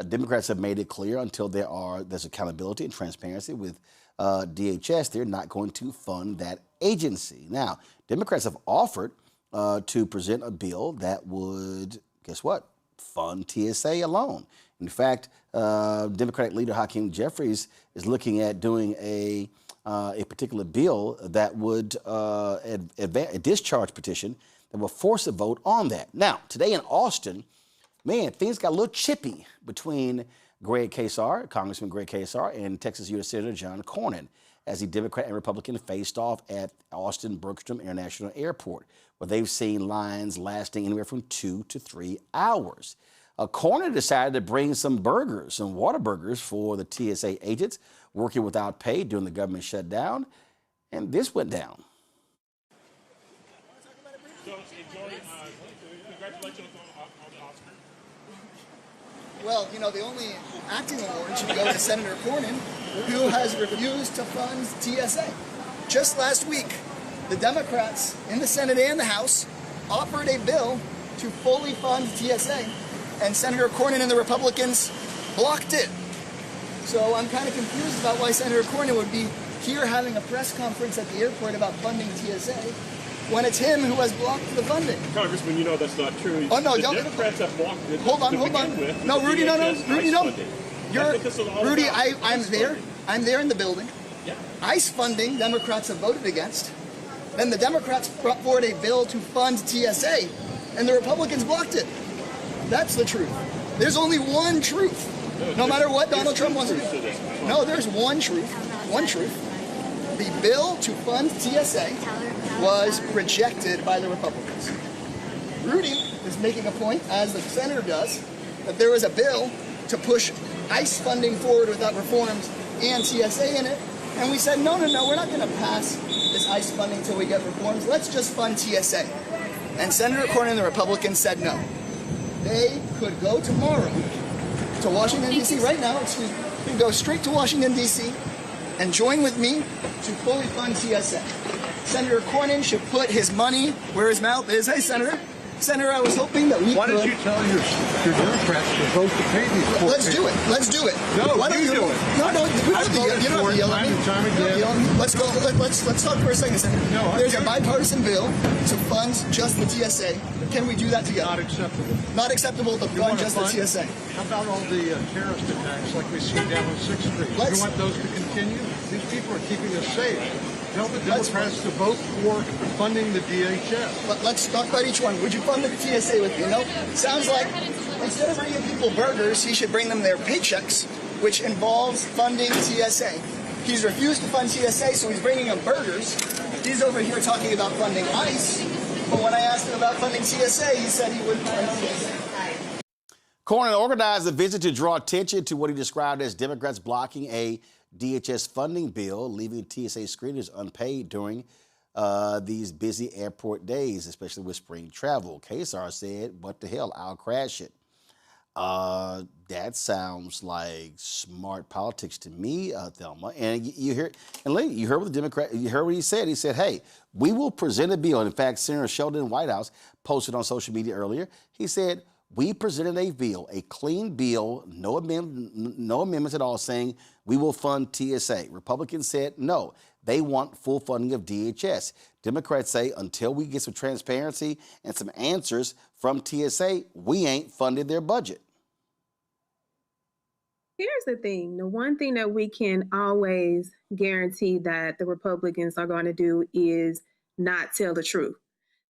Democrats have made it clear until there's accountability and transparency with DHS, they're not going to fund that agency. Now, Democrats have offered to present a bill that would, guess what, fund TSA alone. In fact, Democratic leader Hakeem Jeffries is looking at doing a particular bill that would a discharge petition that will force a vote on that. Now, today in Austin, man, things got a little chippy between Congressman Greg Casar, and Texas U.S. Senator John Cornyn as the Democrat and Republican faced off at Austin Bergstrom International Airport, where they've seen lines lasting anywhere from 2 to 3 hours. Cornyn decided to bring some burgers, some water burgers for the TSA agents working without pay during the government shutdown, and this went down. Congratulations on the Oscar. Well, you know, the only acting award should go to Senator Cornyn, who has refused to fund TSA. Just last week, the Democrats in the Senate and the House offered a bill to fully fund TSA, and Senator Cornyn and the Republicans blocked it. So I'm kind of confused about why Senator Cornyn would be here having a press conference at the airport about funding TSA when it's him who has blocked the funding. Congressman, you know that's not true. Oh, no, the don't. Democrats have blocked it. Hold on. No, Rudy, no. Rudy, no. Rudy, I'm there. I'm there in the building. Yeah. ICE funding, Democrats have voted against. Then the Democrats brought forward a bill to fund TSA, and the Republicans blocked it. That's the truth. There's only one truth. No matter what Donald Trump wants to do. No, there's one truth. One truth. The bill to fund TSA was rejected by the Republicans. Rudy is making a point, as the senator does, that there was a bill to push ICE funding forward without reforms and TSA in it. And we said, no, we're not going to pass this ICE funding until we get reforms. Let's just fund TSA. And Senator Cornyn and the Republicans said no. They could go tomorrow to Washington, D.C. right now, they can go straight to Washington, D.C. and join with me to fully fund TSA. Senator Cornyn should put his money where his mouth is. Hey, Senator. Senator, I was hoping that we Why don't you tell your Democrats to vote to pay these poor Let's do it. Let's do it. No, Why don't you do it. No, you don't have to yell at me. Time and time again. Let's go. Let's talk for a second, Senator. No, there's a bipartisan bill to fund just the TSA. Can we do that together? Not acceptable. Not acceptable to fund just the TSA. How about all the terrorist attacks like we see down on 6th Street? You want those to continue? These people are keeping us safe. Tell the Democrats to vote for funding the DHS. But let's talk about each one. Would you fund the TSA with me? No. Sounds like instead of bringing people burgers, he should bring them their paychecks, which involves funding TSA. He's refused to fund TSA, so he's bringing them burgers. He's over here talking about funding ICE. But when I asked him about funding TSA, he said he wouldn't fund TSA. Cornyn organized a visit to draw attention to what he described as Democrats blocking a DHS funding bill, leaving TSA screeners unpaid during these busy airport days, especially with spring travel. Casar said, what the hell, I'll crash it. That sounds like smart politics to me, Thelma. And you heard what the Democrat, you heard what he said. He said, hey, we will present a bill. In fact, Senator Sheldon Whitehouse posted on social media earlier. He said, we presented a bill, a clean bill, no amendments at all, saying we will fund TSA. Republicans said no. They want full funding of DHS. Democrats say until we get some transparency and some answers from TSA, we ain't funded their budget. Here's the thing. The one thing that we can always guarantee that the Republicans are going to do is not tell the truth.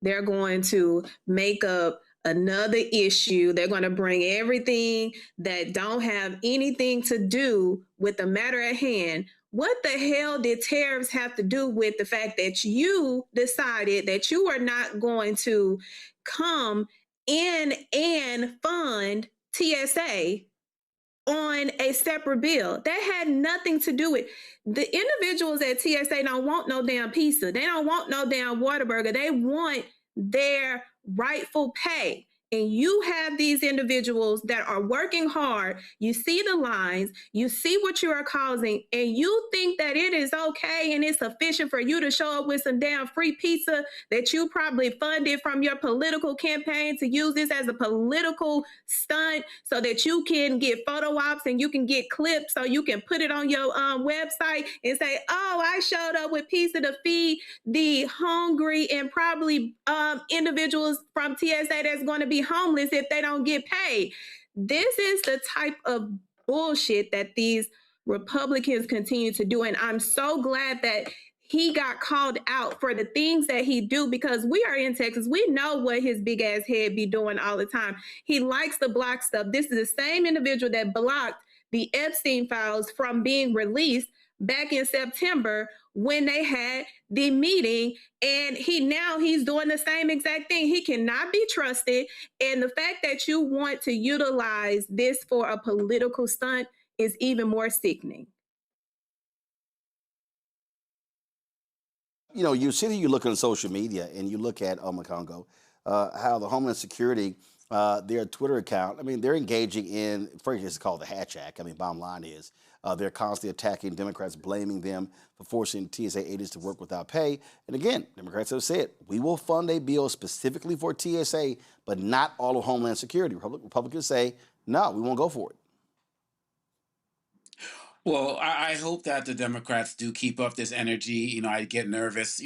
They're going to make up another issue. They're going to bring everything that don't have anything to do with the matter at hand. What the hell did tariffs have to do with the fact that you decided that you are not going to come in and fund TSA on a separate bill? That had nothing to do with the individuals at TSA. Don't want no damn pizza. They don't want no damn Whataburger. They want their rightful pay. And you have these individuals that are working hard. You see the lines, you see what you are causing, and you think that it is okay and it's sufficient for you to show up with some damn free pizza that you probably funded from your political campaign to use this as a political stunt so that you can get photo ops and you can get clips so you can put it on your website and say, oh, I showed up with pizza to feed the hungry and probably individuals from TSA that's going to be homeless if they don't get paid. This is the type of bullshit that these Republicans continue to do. And I'm so glad that he got called out for the things that he do, because we are in Texas. We know what his big ass head be doing all the time. He likes to block stuff. This is the same individual that blocked the Epstein files from being released back in September when they had the meeting, and he's doing the same exact thing. He cannot be trusted, and the fact that you want to utilize this for a political stunt is even more sickening. You know, you sit here, you look on social media, and you look at Congo, how the Homeland Security, their Twitter account, I mean, they're engaging in, first it's called the Hatch Act. I mean, bottom line is they're constantly attacking Democrats, blaming them for forcing TSA agents to work without pay. And again, Democrats have said, we will fund a bill specifically for TSA, but not all of Homeland Security. Republicans say, no, we won't go for it. Well, I hope that the Democrats do keep up this energy. You know, I get nervous,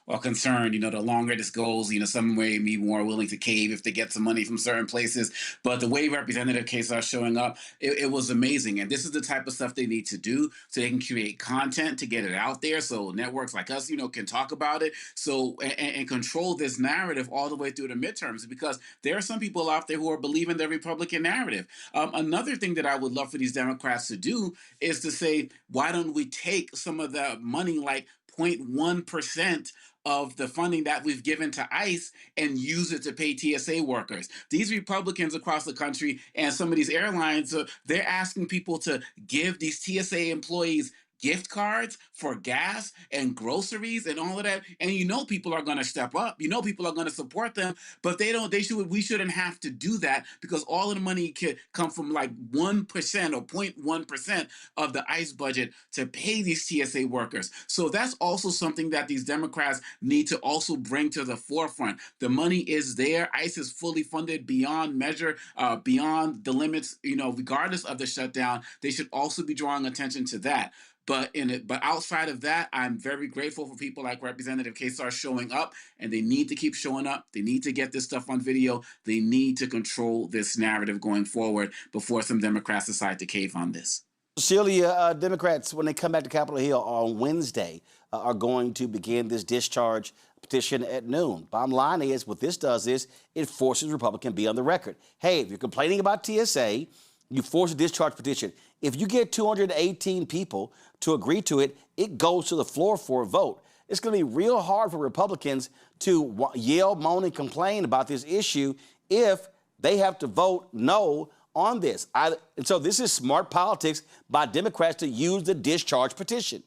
or concerned, the longer this goes, some may be more willing to cave if they get some money from certain places. But the way Representative Casar showing up, it was amazing. And this is the type of stuff they need to do so they can create content to get it out there. So networks like us, can talk about it. So, and control this narrative all the way through the midterms, because there are some people out there who are believing the Republican narrative. Another thing that I would love for these Democrats to do is to say, why don't we take some of the money, like 0.1% of the funding that we've given to ICE, and use it to pay TSA workers? These Republicans across the country and some of these airlines, they're asking people to give these TSA employees gift cards for gas and groceries and all of that. And people are going to step up. People are going to support them, but we shouldn't have to do that, because all of the money could come from like 1% or 0.1% of the ICE budget to pay these TSA workers. So that's also something that these Democrats need to also bring to the forefront. The money is there. ICE is fully funded beyond measure, beyond the limits, regardless of the shutdown. They should also be drawing attention to that. But outside of that, I'm very grateful for people like Representative Casar showing up, and they need to keep showing up. They need to get this stuff on video. They need to control this narrative going forward before some Democrats decide to cave on this. Celia, Democrats, when they come back to Capitol Hill on Wednesday, are going to begin this discharge petition at noon. Bottom line is, what this does is it forces Republicans to be on the record. Hey, if you're complaining about TSA, you force a discharge petition. If you get 218 people to agree to it, it goes to the floor for a vote. It's going to be real hard for Republicans to yell, moan, and complain about this issue if they have to vote no on this. And so this is smart politics by Democrats to use the discharge petition.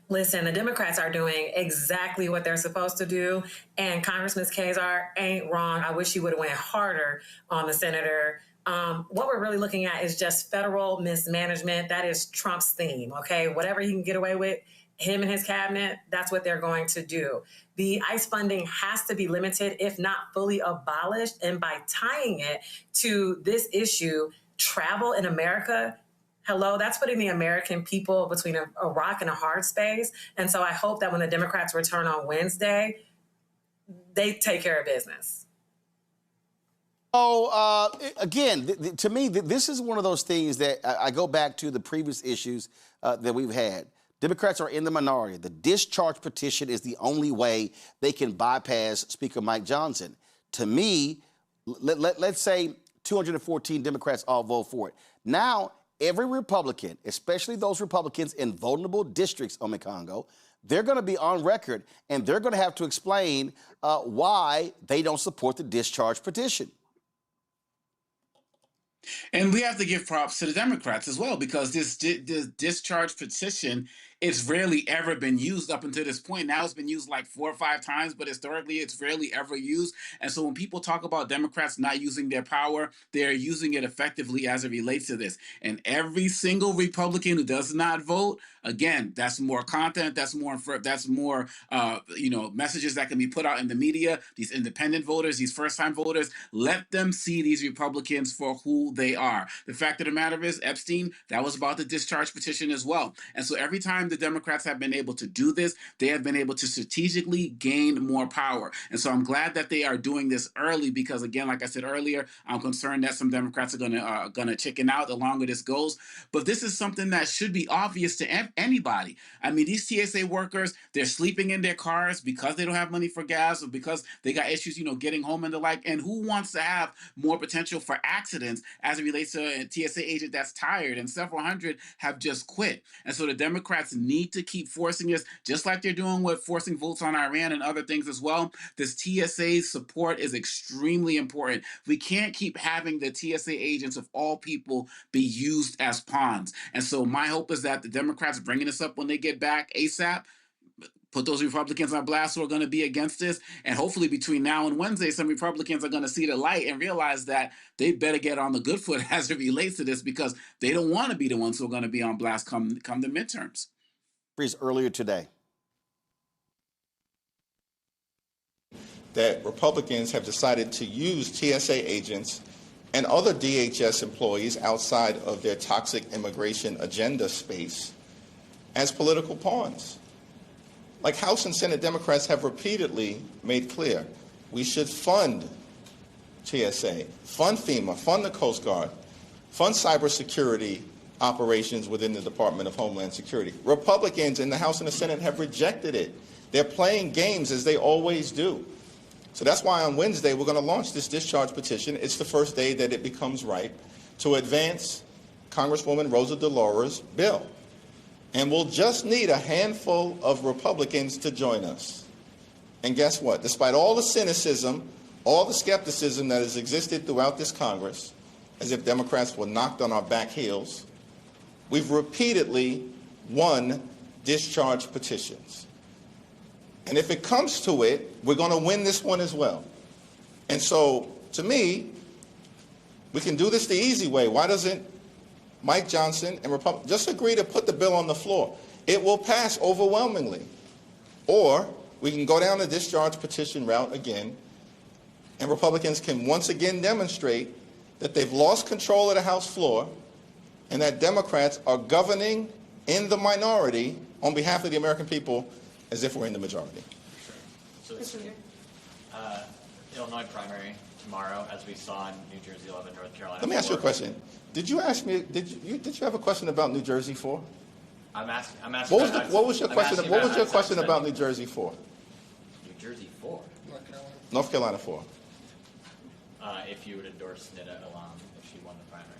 Listen, the Democrats are doing exactly what they're supposed to do, and Congressman Casar ain't wrong. I wish he would have went harder on the senator. What we're really looking at is just federal mismanagement. That is Trump's theme, okay? Whatever he can get away with, him and his cabinet, that's what they're going to do. The ICE funding has to be limited, if not fully abolished. And by tying it to this issue, travel in America, hello, that's putting the American people between a rock and a hard space. And so I hope that when the Democrats return on Wednesday, they take care of business. Oh, again, to me, this is one of those things that I go back to the previous issues that we've had. Democrats are in the minority. The discharge petition is the only way they can bypass Speaker Mike Johnson. To me, let's say 214 Democrats all vote for it. Now, every Republican, especially those Republicans in vulnerable districts on the Congo, they're going to be on record, and they're going to have to explain why they don't support the discharge petition. And we have to give props to the Democrats as well, because this discharge petition, it's rarely ever been used up until this point. Now it's been used like 4 or 5 times, but historically it's rarely ever used. And so when people talk about Democrats not using their power, they're using it effectively as it relates to this. And every single Republican who does not vote, again, that's more content, that's more messages that can be put out in the media. These independent voters, these first-time voters, let them see these Republicans for who they are. The fact of the matter is, Epstein, that was about the discharge petition as well. And so every time the Democrats have been able to do this, they have been able to strategically gain more power. And so I'm glad that they are doing this early, because again, like I said earlier, I'm concerned that some Democrats are gonna chicken out the longer this goes. But this is something that should be obvious to anybody. I mean, these TSA workers, they're sleeping in their cars because they don't have money for gas, or because they got issues, getting home and the like. And who wants to have more potential for accidents as it relates to a TSA agent that's tired? And several hundred have just quit. And so the Democrats need to keep forcing this, just like they're doing with forcing votes on Iran and other things as well. This TSA support is extremely important. We can't keep having the TSA agents of all people be used as pawns. And so my hope is that the Democrats bringing this up when they get back ASAP, put those Republicans on blast who are going to be against this. And hopefully between now and Wednesday, some Republicans are going to see the light and realize that they better get on the good foot as it relates to this, because they don't want to be the ones who are going to be on blast come the midterms. Earlier today, that Republicans have decided to use TSA agents and other DHS employees outside of their toxic immigration agenda space as political pawns. Like House and Senate Democrats have repeatedly made clear, we should fund TSA, fund FEMA, fund the Coast Guard, fund cybersecurity operations within the Department of Homeland Security. Republicans in the House and the Senate have rejected it. They're playing games as they always do. So that's why on Wednesday we're going to launch this discharge petition. It's the first day that it becomes ripe to advance Congresswoman Rosa DeLaura's bill. And we'll just need a handful of Republicans to join us. And guess what? Despite all the cynicism, all the skepticism that has existed throughout this Congress, as if Democrats were knocked on our back heels, we've repeatedly won discharge petitions. And if it comes to it, we're going to win this one as well. And so, to me, we can do this the easy way. Why doesn't Mike Johnson and Republicans just agree to put the bill on the floor? It will pass overwhelmingly. Or we can go down the discharge petition route again, and Republicans can once again demonstrate that they've lost control of the House floor and that Democrats are governing in the minority on behalf of the American people as if we're in the majority. So it's Illinois primary tomorrow, as we saw in New Jersey 11, North Carolina. Let me ask you a question. Did you ask me? Did you have a question about New Jersey 4? I'm asking. What was your question? What was your question about New Jersey 4? New Jersey 4. North Carolina 4. If you would endorse Nida Alam if she won the primary.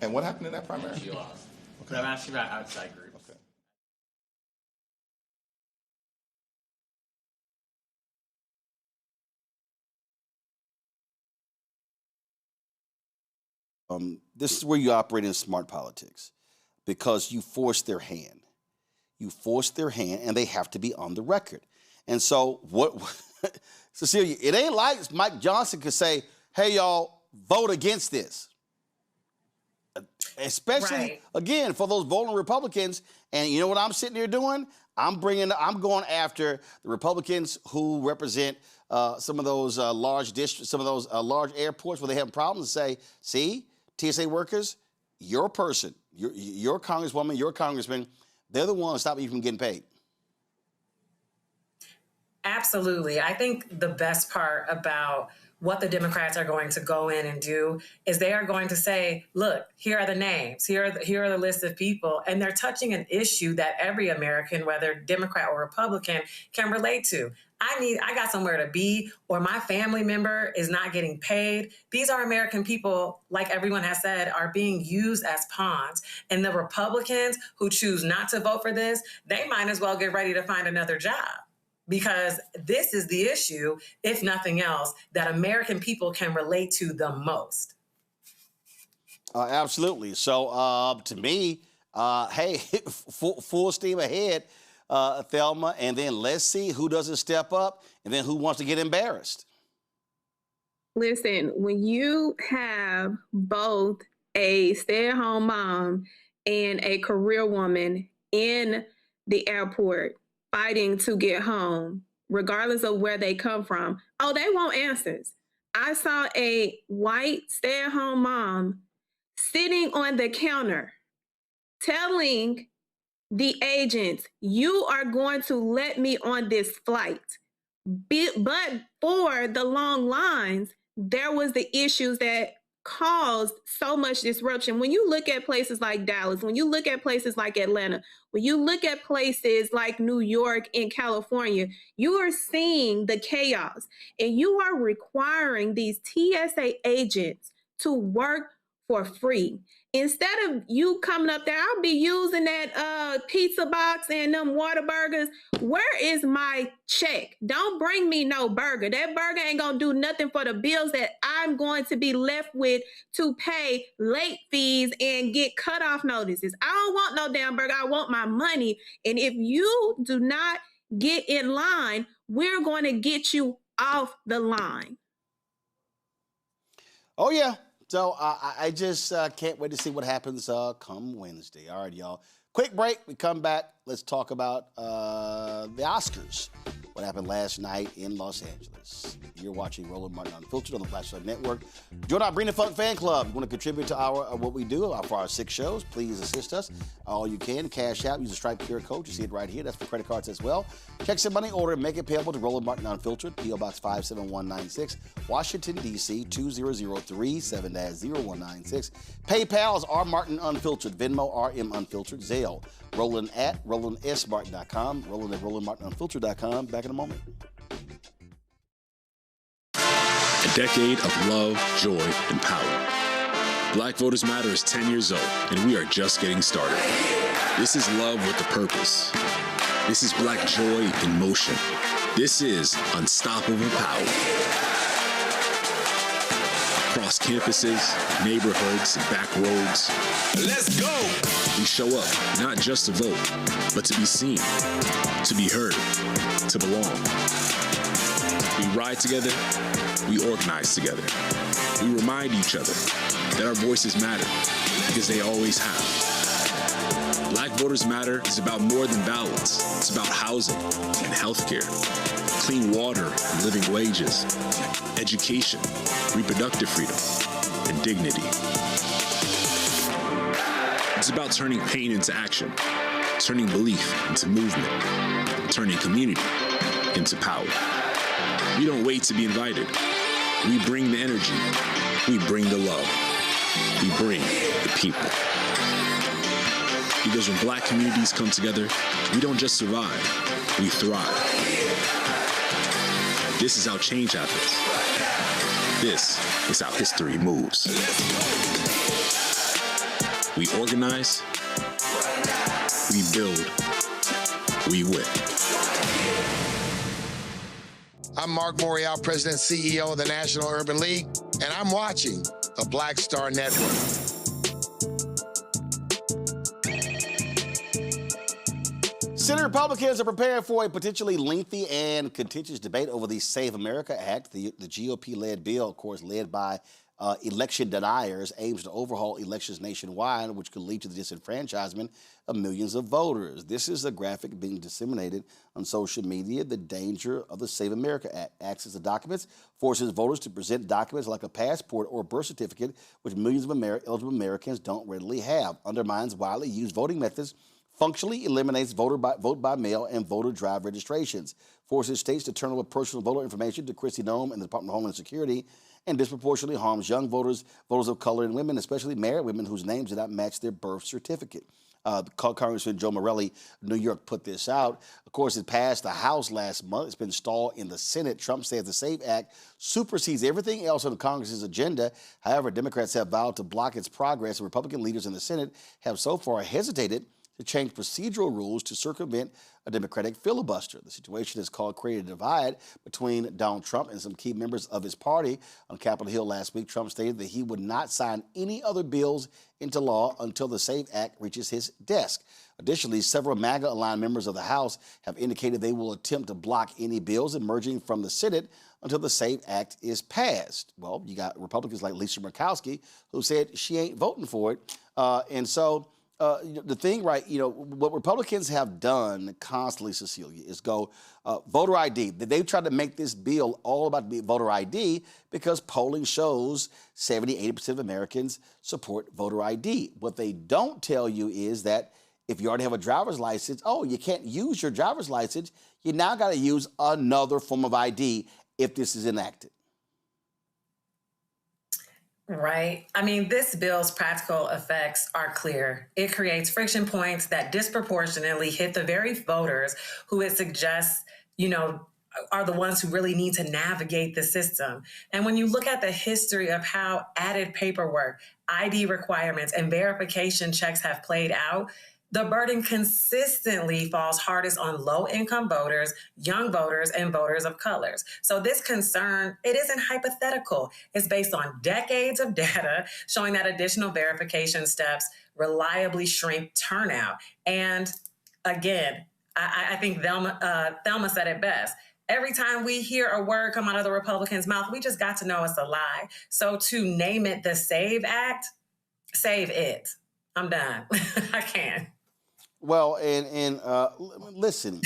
And what happened in that primary? She lost. Okay. But I'm asking about outside groups. Okay. This is where you operate in smart politics, because you force their hand. You force their hand, and they have to be on the record. And so, what, Cecilia, it ain't like Mike Johnson could say, hey, y'all, vote against this. Especially, again, for those voting Republicans. And you know what I'm sitting here doing? I'm going after the Republicans who represent some of those large districts, some of those large airports where they have problems, and say, see, TSA workers, your person, your congresswoman, your congressman, they're the ones stopping you from getting paid. Absolutely. I think the best part about what the Democrats are going to go in and do is they are going to say, look, here are the names, here are the list of people, and they're touching an issue that every American, whether Democrat or Republican, can relate to. I got somewhere to be, or my family member is not getting paid. These are American people, like everyone has said, are being used as pawns. And the Republicans who choose not to vote for this, they might as well get ready to find another job. Because this is the issue, if nothing else, that American people can relate to the most. Absolutely. So to me, hey, full steam ahead, Thelma, and then let's see who doesn't step up and then who wants to get embarrassed. Listen, when you have both a stay-at-home mom and a career woman in the airport fighting to get home, regardless of where they come from, oh, they want answers. I saw a white stay-at-home mom sitting on the counter telling the agents, you are going to let me on this flight. But for the long lines, there was the issues that caused so much disruption. When you look at places like Dallas, when you look at places like Atlanta, when you look at places like New York and California, you are seeing the chaos, and you are requiring these TSA agents to work for free. Instead of you coming up there, I'll be using that pizza box and them Whataburgers. Where is my check? Don't bring me no burger. That burger ain't gonna do nothing for the bills that I'm going to be left with to pay late fees and get cutoff notices. I don't want no damn burger. I want my money. And if you do not get in line, we're going to get you off the line. Oh, yeah. So I just can't wait to see what happens come Wednesday. All right, y'all. Quick break. We come back. Let's talk about the Oscars. What happened last night in Los Angeles. You're watching Roland Martin Unfiltered on the Flashlight Network. Join our Bring the Funk fan club. You want to contribute to our what we do for our 6 shows, please assist us. All you can. Cash out. Use the Stripe QR code. You see it right here. That's for credit cards as well. Check some money order and make it payable to Roland Martin Unfiltered, P.O. Box 57196, Washington, D.C. 20037-0196. PayPal is R Martin Unfiltered. Venmo RM Unfiltered. Zelle. Roland at RolandSMartin.com. Roland at RolandMartinUnfiltered.com. Back in a moment. A decade of love, joy, and power. Black Voters Matter is 10 years old, and we are just getting started. This is love with a purpose. This is Black joy in motion. This is unstoppable power. Across campuses, neighborhoods, and back roads. Let's go! We show up, not just to vote, but to be seen, to be heard, to belong. We ride together, we organize together. We remind each other that our voices matter, because they always have. Black Voters Matter is about more than ballots. It's about housing and healthcare, clean water and living wages, education, reproductive freedom, and dignity. It's about turning pain into action, turning belief into movement, turning community into power. We don't wait to be invited. We bring the energy. We bring the love. We bring the people. Because when Black communities come together, we don't just survive, we thrive. This is how change happens. This is how history moves. We organize, we build, we win. I'm Mark Morial, President and CEO of the National Urban League, and I'm watching the Black Star Network. Senate Republicans are preparing for a potentially lengthy and contentious debate over the Save America Act. The GOP-led bill, of course, led by election deniers, aims to overhaul elections nationwide, which could lead to the disenfranchisement of millions of voters. This is a graphic being disseminated on social media. The danger of the Save America Act. Access to documents forces voters to present documents like a passport or birth certificate, which millions of eligible Americans don't readily have. Undermines widely used voting methods, functionally eliminates vote by mail and voter drive registrations, forces states to turn over personal voter information to Kristi Noem and the Department of Homeland Security, and disproportionately harms young voters, voters of color, and women, especially married women whose names did not match their birth certificate. Congressman Joe Morelli, New York, put this out. Of course, it passed the House last month. It's been stalled in the Senate. Trump says the SAVE Act supersedes everything else on Congress's agenda. However, Democrats have vowed to block its progress, and Republican leaders in the Senate have so far hesitated to change procedural rules to circumvent a Democratic filibuster. The situation has created a divide between Donald Trump and some key members of his party. On Capitol Hill last week, Trump stated that he would not sign any other bills into law until the SAVE Act reaches his desk. Additionally, several MAGA-aligned members of the House have indicated they will attempt to block any bills emerging from the Senate until the SAVE Act is passed. Well, you got Republicans like Lisa Murkowski, who said she ain't voting for it. The thing, right, what Republicans have done constantly, Cecilia, is go voter ID. They've tried to make this bill all about voter ID because polling shows 70, 80% of Americans support voter ID. What they don't tell you is that if you already have a driver's license, you can't use your driver's license. You now got to use another form of ID if this is enacted. Right. I mean, this bill's practical effects are clear. It creates friction points that disproportionately hit the very voters who it suggests, are the ones who really need to navigate the system. And when you look at the history of how added paperwork, ID requirements, and verification checks have played out, the burden consistently falls hardest on low-income voters, young voters, and voters of colors. So this concern, it isn't hypothetical. It's based on decades of data showing that additional verification steps reliably shrink turnout. And again, I think Thelma said it best. Every time we hear a word come out of the Republicans' mouth, we just got to know it's a lie. So to name it the SAVE Act, save it. I'm done. I can't. Well, and listen,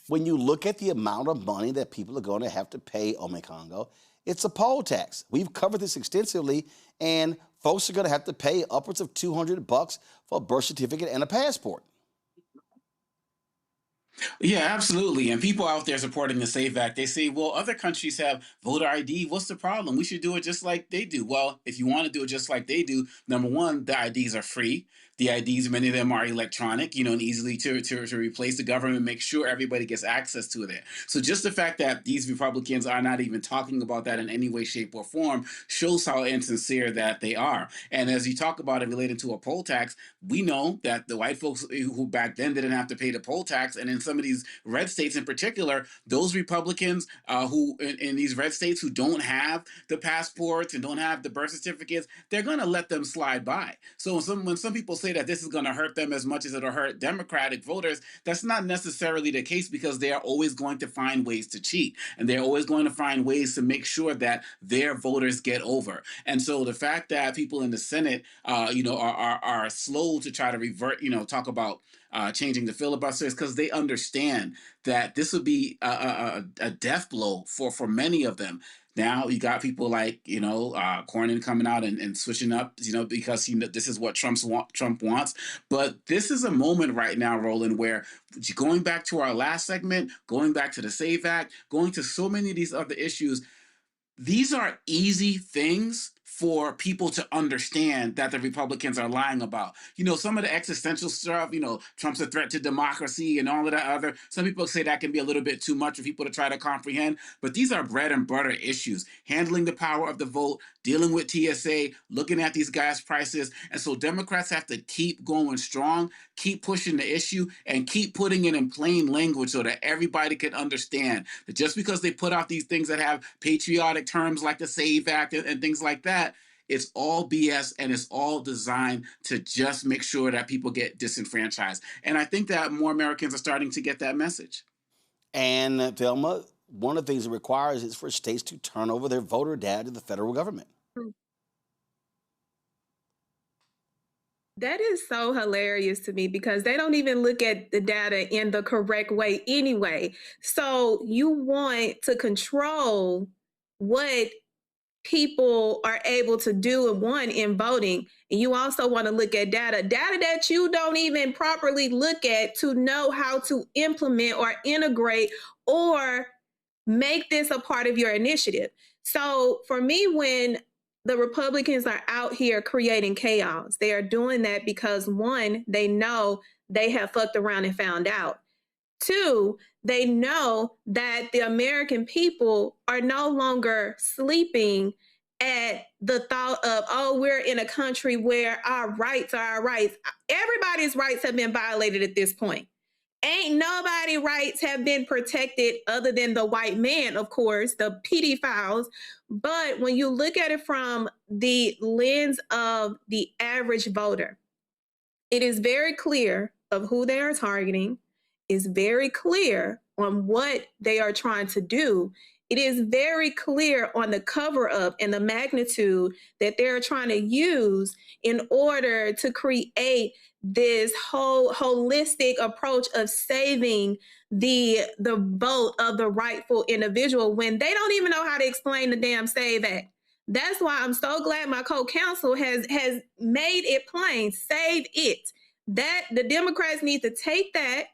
when you look at the amount of money that people are going to have to pay Omekongo, it's a poll tax. We've covered this extensively, and folks are going to have to pay upwards of $200 for a birth certificate and a passport. Yeah, absolutely. And people out there supporting the SAFE Act, they say, well, other countries have voter ID. What's the problem? We should do it just like they do. Well, if you want to do it just like they do, number one, the IDs are free. The IDs, many of them are electronic, and easily to replace. The government makes sure everybody gets access to it. So just the fact that these Republicans are not even talking about that in any way, shape, or form shows how insincere that they are. And as you talk about it related to a poll tax, we know that the white folks who back then didn't have to pay the poll tax, and in some of these red states in particular, those Republicans who in these red states who don't have the passports and don't have the birth certificates, they're going to let them slide by. So when some people say that this is going to hurt them as much as it'll hurt Democratic voters, that's not necessarily the case, because they are always going to find ways to cheat, and they're always going to find ways to make sure that their voters get over. And so the fact that people in the Senate, are slow to try to revert, talk about changing the filibuster, is because they understand that this would be a death blow for many of them. Now you got people like, Cornyn coming out and switching up, because this is what Trump wants. But this is a moment right now, Roland, where going back to our last segment, going back to the SAVE Act, going to so many of these other issues, these are easy things for people to understand that the Republicans are lying about. Some of the existential stuff, Trump's a threat to democracy and all of that other. Some people say that can be a little bit too much for people to try to comprehend, but these are bread and butter issues. Handling the power of the vote, dealing with TSA, looking at these gas prices. And so Democrats have to keep going strong, keep pushing the issue, and keep putting it in plain language so that everybody can understand that just because they put out these things that have patriotic terms like the SAVE Act and things like that, it's all BS, and it's all designed to just make sure that people get disenfranchised. And I think that more Americans are starting to get that message. And Thelma, one of the things it requires is for states to turn over their voter data to the federal government. That is so hilarious to me, because they don't even look at the data in the correct way anyway. So you want to control what people are able to do in voting, and you also want to look at data that you don't even properly look at to know how to implement or integrate or make this a part of your initiative. So for me, when the Republicans are out here creating chaos, they are doing that because, one, they know they have fucked around and found out. Two, they know that the American people are no longer sleeping at the thought of, oh, we're in a country where our rights are our rights. Everybody's rights have been violated at this point. Ain't nobody's rights have been protected other than the white man, of course, the pedophiles. But when you look at it from the lens of the average voter, it is very clear of who they are targeting. Is very clear on what they are trying to do. It is very clear on the cover up and the magnitude that they're trying to use in order to create this whole holistic approach of saving the vote of the rightful individual, when they don't even know how to explain the damn SAVE Act. That's why I'm so glad my co-counsel has made it plain. Save it. That the Democrats need to take that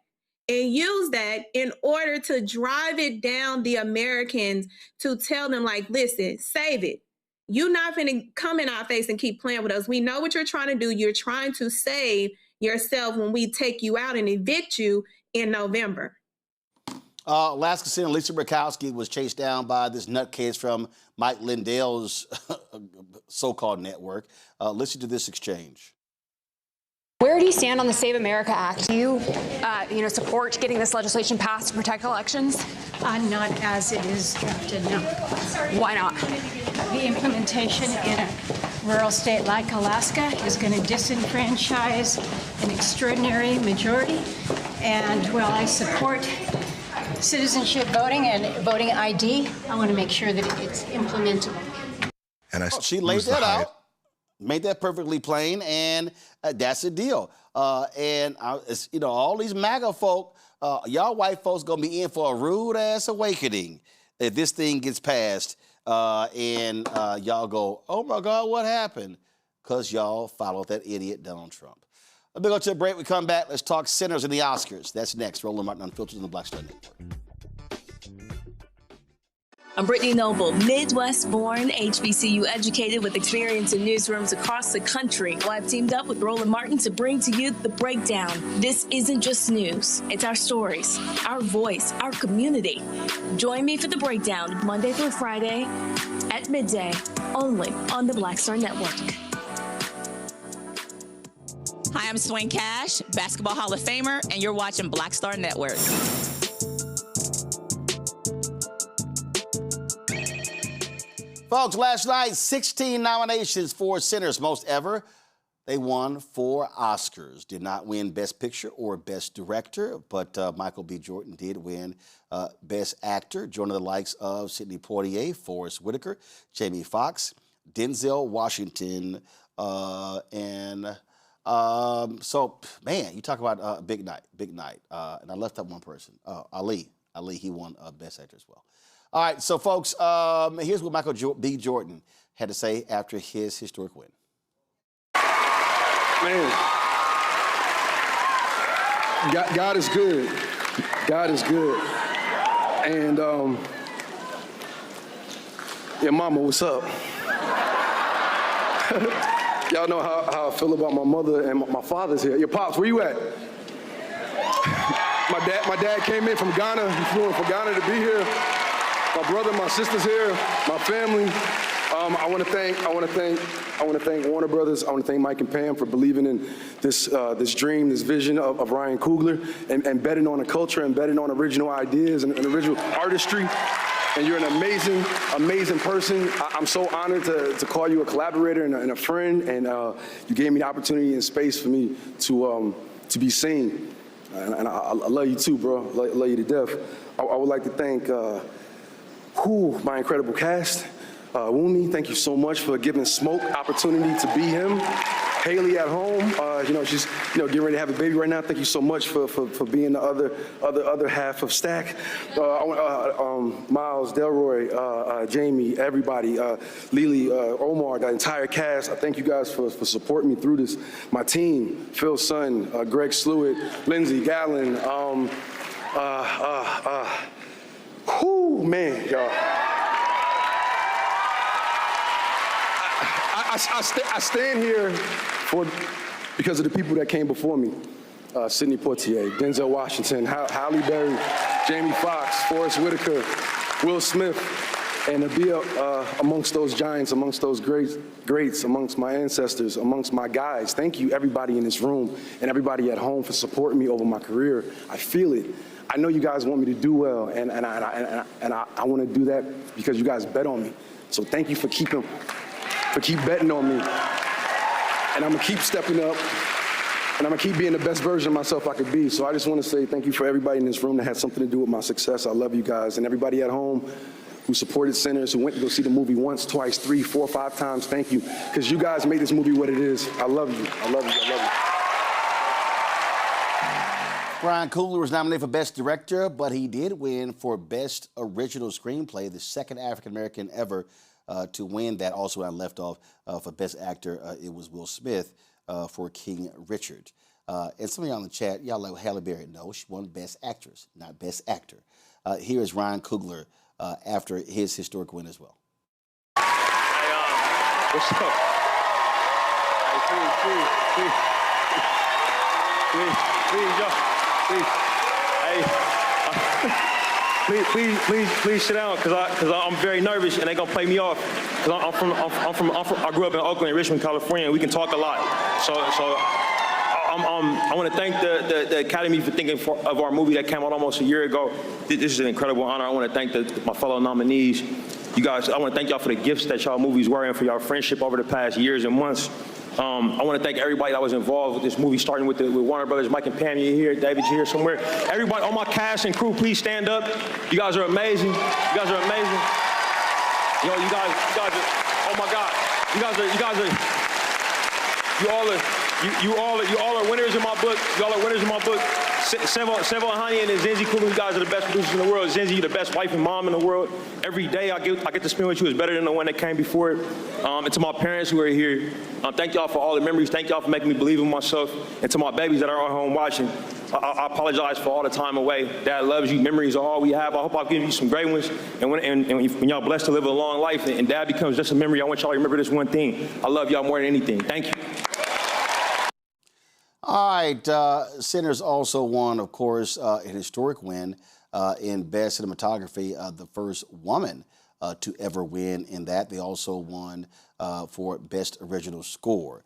and use that in order to drive it down the Americans, to tell them, like, listen, save it. You're not going to come in our face and keep playing with us. We know what you're trying to do. You're trying to save yourself when we take you out and evict you in November. Alaska Senator Lisa Murkowski was chased down by this nutcase from Mike Lindell's so-called network. Listen to this exchange. Where do you stand on the Save America Act? Do you, support getting this legislation passed to protect elections? Not as it is drafted, no. Why not? The implementation in a rural state like Alaska is going to disenfranchise an extraordinary majority, And while I support citizenship voting and voting ID, I want to make sure that it's implementable. And she laid that out, made that perfectly plain, and that's the deal. All these MAGA folk, y'all white folks gonna be in for a rude ass awakening if this thing gets passed, and y'all go, oh my God, what happened? Because y'all followed that idiot Donald Trump. Let me go to a break. We come back. Let's talk sinners and the Oscars. That's next. Roland Martin Unfiltered on the Black Star Network. I'm Brittany Noble, Midwest-born, HBCU educated with experience in newsrooms across the country. Well, I've teamed up with Roland Martin to bring to you The Breakdown. This isn't just news. It's our stories, our voice, our community. Join me for The Breakdown Monday through Friday at midday, only on the Black Star Network. Hi, I'm Swain Cash, Basketball Hall of Famer, and you're watching Black Star Network. Folks, last night, 16 nominations for Sinners, most ever. They won 4 Oscars. Did not win Best Picture or Best Director, but Michael B. Jordan did win Best Actor, joining the likes of Sidney Poitier, Forrest Whitaker, Jamie Foxx, Denzel Washington, so, man, you talk about a big night. And I left out one person, Ali. Ali, he won Best Actor as well. All right, so, folks, here's what Michael B. Jordan had to say after his historic win. Man, God is good. God is good. And, yeah, Mama, what's up? Y'all know how I feel about my mother and my father's here. Your Pops, where you at? My dad came in from Ghana. He flew in from Ghana to be here. My brother, my sister's here. My family. I want to thank Warner Brothers. I want to thank Mike and Pam for believing in this dream, this vision of Ryan Coogler, and betting on a culture and betting on original ideas and original artistry. And you're an amazing, amazing person. I'm so honored to call you a collaborator and a friend. And you gave me the opportunity and space for me to be seen. And I love you too, bro. I love you to death. I would like to thank my incredible cast. Wumi, thank you so much for giving Smoke opportunity to be him. Haley at home, she's getting ready to have a baby right now. Thank you so much for being the other half of Stack. Miles, Delroy, Jamie, everybody, Lily, Omar, the entire cast. I thank you guys for supporting me through this. My team, Phil Sun, Greg Sluitt, Lindsey Gallen. Man, y'all. I stand here because of the people that came before me. Sidney Poitier, Denzel Washington, Halle Berry, Jamie Foxx, Forrest Whitaker, Will Smith, and to be amongst those giants, amongst those greats, amongst my ancestors, amongst my guys. Thank you, everybody in this room and everybody at home for supporting me over my career. I feel it. I know you guys want me to do well, and I want to do that because you guys bet on me. So thank you for keep betting on me. And I'm gonna keep stepping up, and I'm gonna keep being the best version of myself I could be. So I just want to say thank you for everybody in this room that had something to do with my success. I love you guys, and everybody at home who supported Sinners, who went to go see the movie once, twice, 3, 4, 5 times. Thank you, because you guys made this movie what it is. I love you. I love you. I love you. Ryan Coogler was nominated for Best Director, but he did win for Best Original Screenplay, the second African-American ever to win that. Also, when I left off for Best Actor, it was Will Smith for King Richard. And some of y'all in the chat, y'all like Halle Berry. No, she won Best Actress, not Best Actor. Here is Ryan Coogler after his historic win as well. What's up? Please, y'all. Please sit down, because I'm very nervous and they're gonna play me off. Because I grew up in Oakland, Richmond, California, and we can talk a lot. So I want to thank the Academy for thinking of our movie that came out almost a year ago. This is an incredible honor. I want to thank my fellow nominees. You guys, I want to thank y'all for the gifts that y'all movies were and for y'all friendship over the past years and months. I want to thank everybody that was involved with this movie, starting with Warner Brothers. Mike and Pam, you're here. David, you're here somewhere. Everybody, all my cast and crew, please stand up. You guys are amazing. You guys are amazing. Yo, you guys are, oh my God. You all are winners in my book. Y'all are winners in my book. Sevo Hani and Zenzi Kulu, you guys are the best producers in the world. Zenzi, you're the best wife and mom in the world. Every day I get to spend with you is better than the one that came before it. And to my parents who are here, thank y'all for all the memories. Thank y'all for making me believe in myself. And to my babies that are at home watching, I apologize for all the time away. Dad loves you. Memories are all we have. I hope I've given you some great ones. And when y'all blessed to live a long life and Dad becomes just a memory, I want y'all to remember this one thing. I love y'all more than anything. Thank you. All right, Sinners also won, of course, an historic win in Best Cinematography, the first woman to ever win in that. They also won for Best Original Score.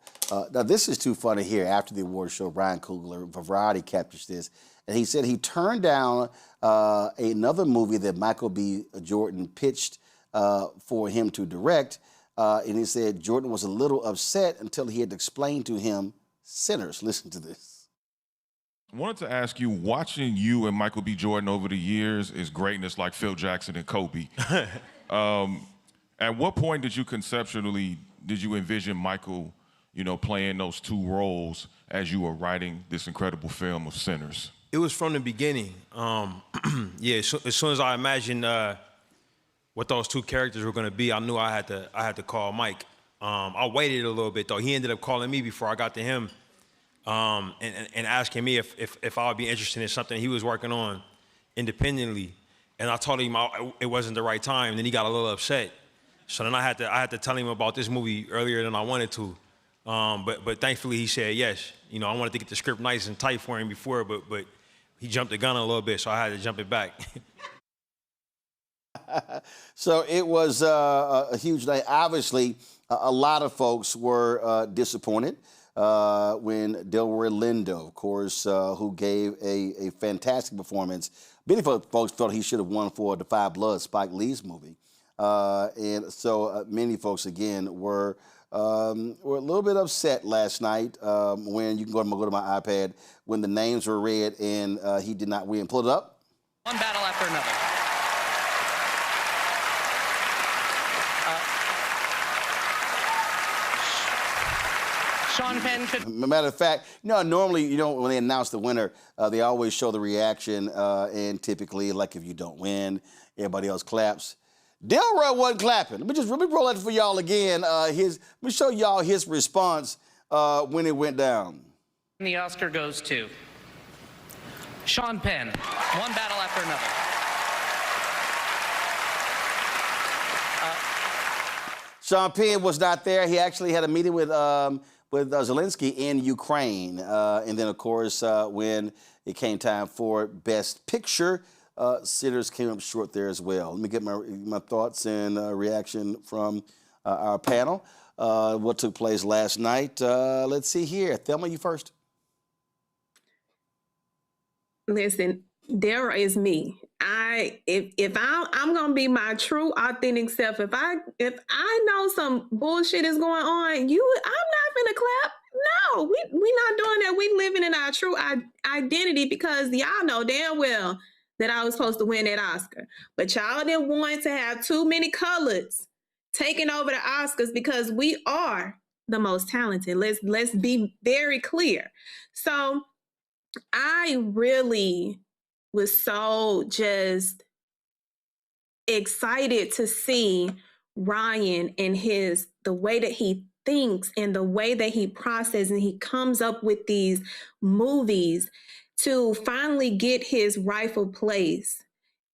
Now, this is too funny here. After the award show, Ryan Coogler, Variety captures this, and he said he turned down another movie that Michael B. Jordan pitched for him to direct, and he said Jordan was a little upset until he had explained to him Sinners. Listen to this. I wanted to ask you, watching you and Michael B. Jordan over the years is greatness like Phil Jackson and Kobe. At what point did you envision Michael, playing those two roles as you were writing this incredible film of Sinners? It was from the beginning. As soon as I imagined what those two characters were going to be, I knew I had to call Mike. I waited a little bit though. He ended up calling me before I got to him, and asking me if I would be interested in something he was working on independently. And I told him it wasn't the right time. And then he got a little upset. So then I had to tell him about this movie earlier than I wanted to. But thankfully he said yes. I wanted to get the script nice and tight for him before, but he jumped the gun a little bit, so I had to jump it back. So it was a huge night. Obviously, a lot of folks were disappointed when Delroy Lindo, of course, who gave a fantastic performance. Many folks felt he should have won for The Five Bloods, Spike Lee's movie. And so many folks, again, were a little bit upset last night when, you can go to my iPad, when the names were read and he did not win. Pull it up. One battle after another. Sean Penn could... Matter of fact, normally, when they announce the winner, they always show the reaction, and typically, like if you don't win, everybody else claps. Delroy wasn't clapping. Let me roll that for y'all again. Let me show y'all his response when it went down. The Oscar goes to Sean Penn. One battle after another. Sean Penn was not there. He actually had a meeting with Zelensky in Ukraine. And then, of course, when it came time for Best Picture, Sinners came up short there as well. Let me get my thoughts and reaction from our panel. What took place last night? Let's see here. Thelma, you first. Listen, there is me. If I'm gonna be my true authentic self. If I know some bullshit is going on, I'm not gonna clap. No, we not doing that. We living in our true identity, because y'all know damn well that I was supposed to win that Oscar. But y'all didn't want to have too many colors taking over the Oscars, because we are the most talented. Let's be very clear. So I really was so just excited to see Ryan and the way that he thinks and the way that he processes and he comes up with these movies to finally get his rightful place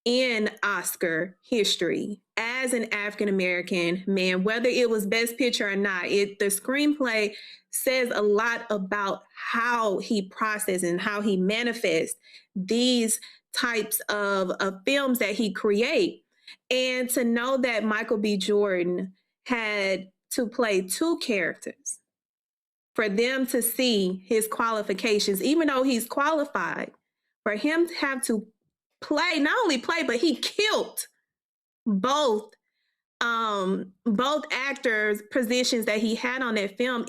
in Oscar history as an African-American man, whether it was Best Picture or not. The screenplay says a lot about how he processes and how he manifests these types of films that he creates. And to know that Michael B. Jordan had to play two characters, for them to see his qualifications, even though he's qualified, for him to have to play, not only play, but he killed both both actors' positions that he had on that film,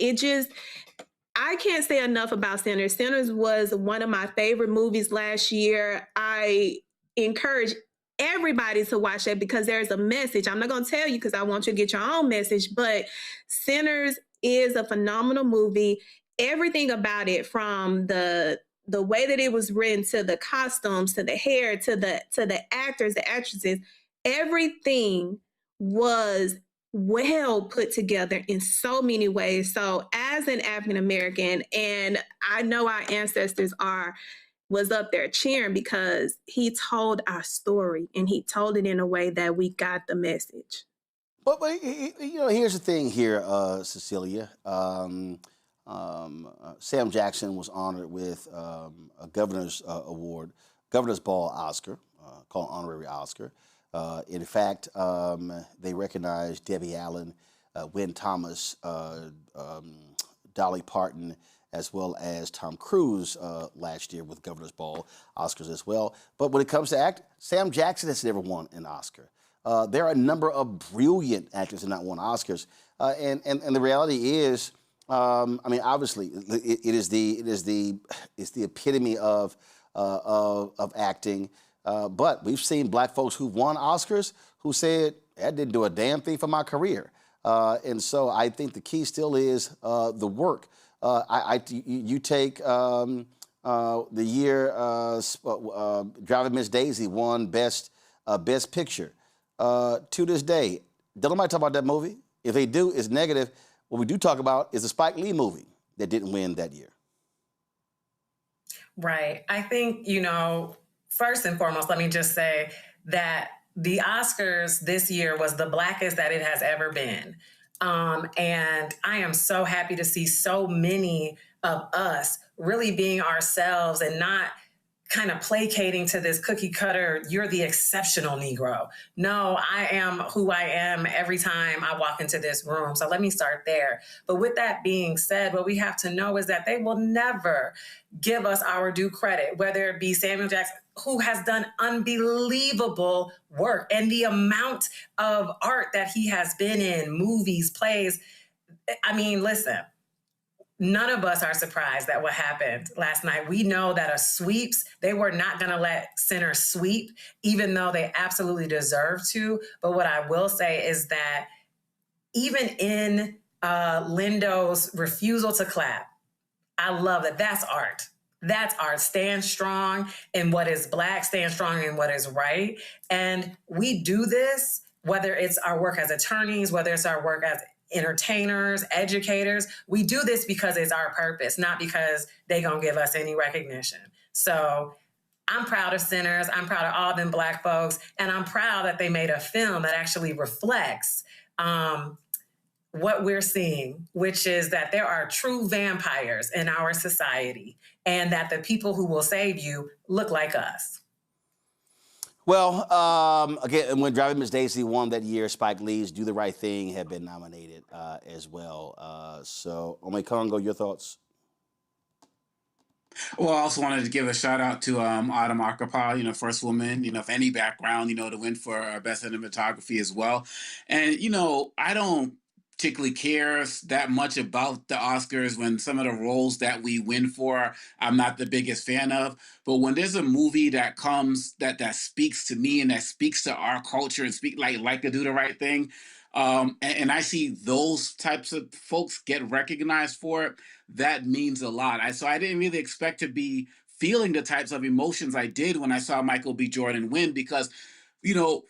I can't say enough about Sinners. Sinners was one of my favorite movies last year. I encourage everybody to watch that because there's a message. I'm not going to tell you because I want you to get your own message, but Sinners is a phenomenal movie. Everything about it, from the way that it was written, to the costumes, to the hair, to the actors, the actresses, everything was well put together in so many ways. So as an African American, and I know our ancestors was up there cheering because he told our story and he told it in a way that we got the message. But here's the thing here, Cecilia. Sam Jackson was honored with a governor's award, governor's ball Oscar, called honorary Oscar. In fact, they recognized Debbie Allen, Wynn Thomas, Dolly Parton, as well as Tom Cruise last year with Governor's Ball Oscars as well. But when it comes to act, Sam Jackson has never won an Oscar. There are a number of brilliant actors who have not won Oscars, and the reality is, obviously, it's the epitome of acting. But we've seen black folks who've won Oscars who said, that didn't do a damn thing for my career. And so I think the key still is the work. You take the year Driving Miss Daisy won Best Picture. To this day, don't nobody talk about that movie. If they do, it's negative. What we do talk about is the Spike Lee movie that didn't win that year. Right. I think, first and foremost, let me just say that the Oscars this year was the blackest that it has ever been. And I am so happy to see so many of us really being ourselves and not kind of placating to this cookie cutter, you're the exceptional Negro. No, I am who I am every time I walk into this room. So let me start there. But with that being said, what we have to know is that they will never give us our due credit, whether it be Samuel Jackson, who has done unbelievable work, and the amount of art that he has been in, movies, plays. Listen, none of us are surprised at what happened last night. We know that they were not going to let Sinners sweep, even though they absolutely deserve to. But what I will say is that even in Lindo's refusal to clap, I love that. That's art. That's art. Stand strong in what is black, stand strong in what is right. And we do this, whether it's our work as attorneys, whether it's our work as entertainers, educators. We do this because it's our purpose, not because they gonna give us any recognition. So I'm proud of Sinners. I'm proud of all them black folks. And I'm proud that they made a film that actually reflects what we're seeing, which is that there are true vampires in our society and that the people who will save you look like us. Well, again, when Driving Miss Daisy won that year, Spike Lee's Do the Right Thing had been nominated as well. So, Ome Congo, your thoughts? Well, I also wanted to give a shout out to Autumn Akapa, first woman, of any background, to win for Best Cinematography as well. And, I don't particularly care that much about the Oscars when some of the roles that we win for, I'm not the biggest fan of. But when there's a movie that comes that speaks to me and that speaks to our culture and speak like to Do the Right Thing, and I see those types of folks get recognized for it, that means a lot. So I didn't really expect to be feeling the types of emotions I did when I saw Michael B. Jordan win, because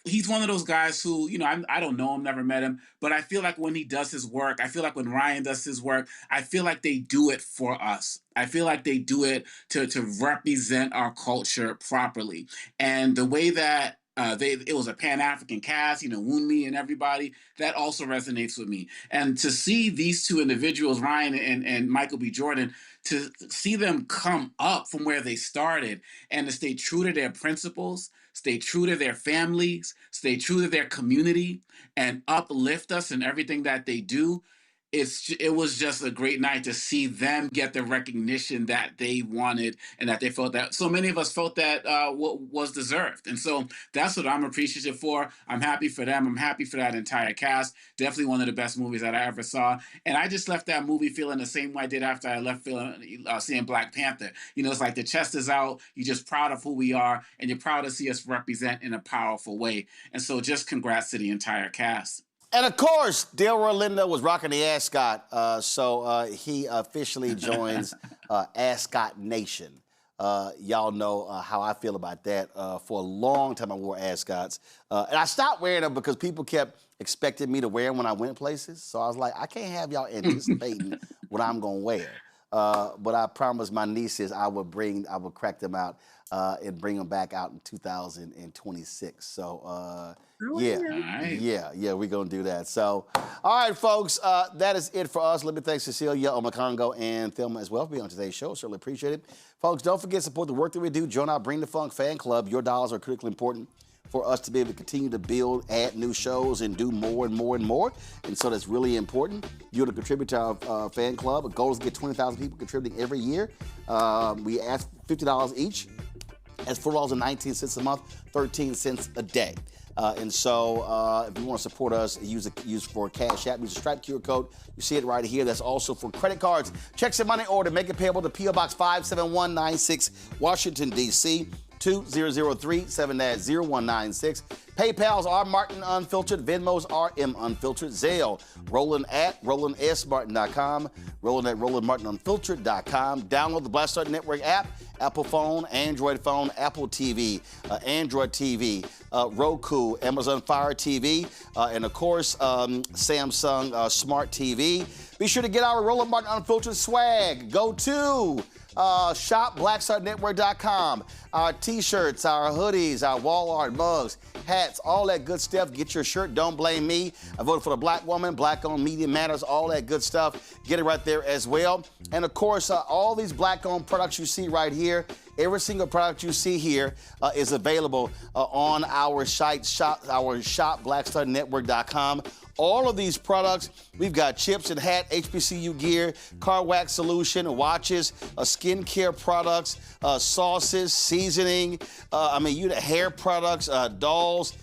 he's one of those guys who, I don't know him, never met him, but I feel like when he does his work, I feel like when Ryan does his work, I feel like they do it for us. I feel like they do it to represent our culture properly. And the way that it was a Pan-African cast, Wunmi and everybody, that also resonates with me. And to see these two individuals, Ryan and Michael B. Jordan, to see them come up from where they started and to stay true to their principles, stay true to their families, stay true to their community, and uplift us in everything that they do, it was just a great night to see them get the recognition that they wanted and that they felt that so many of us felt that was deserved. And so that's what I'm appreciative for. I'm happy for them. I'm happy for that entire cast. Definitely one of the best movies that I ever saw. And I just left that movie feeling the same way I did after I left seeing Black Panther. You know, it's like the chest is out. You're just proud of who we are, and you're proud to see us represent in a powerful way. And so just congrats to the entire cast. And of course, Delroy Lindo was rocking the ascot, so he officially joins Ascot Nation. Y'all know how I feel about that. For a long time, I wore ascots, and I stopped wearing them because people kept expecting me to wear them when I went places. So I was like, I can't have y'all anticipating what I'm gonna wear. But I promised my nieces I would crack them out and bring them back out in 2026. So. Yeah, we're going to do that. So, all right, folks, that is it for us. Let me thank Cecilia Omakongo and Thelma as well for being on today's show. Certainly appreciate it. Folks, don't forget to support the work that we do. Join our Bring the Funk fan club. Your dollars are critically important for us to be able to continue to build, add new shows, and do more and more and more. And so that's really important. You're to contribute to our fan club. Our goal is to get 20,000 people contributing every year. We ask $50 each. That's $4.19 a month, 13 cents a day. And so if you want to support us, use for Cash App, use the Stripe QR code. You see it right here. That's also for credit cards. Checks and money order. Make it payable to P.O. Box 57196, Washington, D.C. 2003-7-0196. PayPal's R Martin Unfiltered. Venmo's RM Unfiltered. Zelle, Roland at RolandSMartin.com. Roland at RolandMartinUnfiltered.com. Download the Black Star Network app. Apple phone, Android phone, Apple TV, Android TV, Roku, Amazon Fire TV, and of course, Samsung Smart TV. Be sure to get our Roland Martin Unfiltered swag. Go to shopblackstarnetwork.com. Our t-shirts, our hoodies, our wall art mugs, hats, all that good stuff. Get your shirt. Don't blame me. I voted for the black woman, black-owned media matters, all that good stuff. Get it right there as well. And of course, all these black-owned products you see right here, every single product you see here is available on our site, shopblackstarnetwork.com. All of these products, we've got chips and hat, HBCU gear, car wax solution, watches, skincare products, sauces, seasoning, hair products, dolls,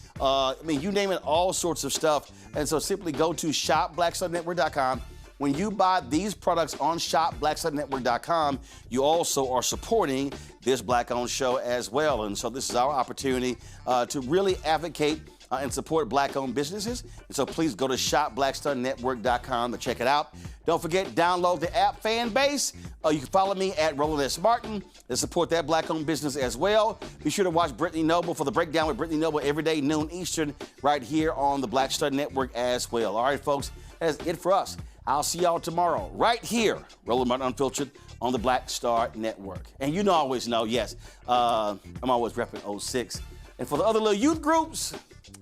you name it, all sorts of stuff. And so simply go to shopblackstarnetwork.com. When you buy these products on shopblackstarnetwork.com, you also are supporting this black-owned show as well. And so this is our opportunity to really advocate and support black-owned businesses. And so please go to shopblackstarnetwork.com to check it out. Don't forget, download the app Fan Base. You can follow me at Roland S. Martin to support that black-owned business as well. Be sure to watch Brittany Noble for the Breakdown with Brittany Noble every day, noon Eastern, right here on the Black Star Network as well. All right, folks, that's it for us. I'll see y'all tomorrow right here, Roland Martin Unfiltered, on the Black Star Network. And you know, always know, yes, I'm always repping 06. And for the other little youth groups,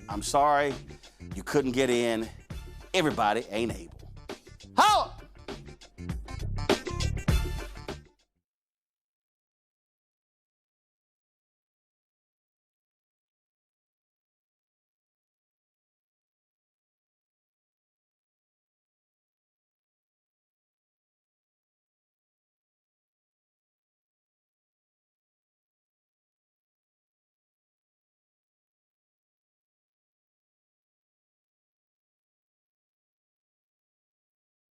I'm sorry you couldn't get in. Everybody ain't able.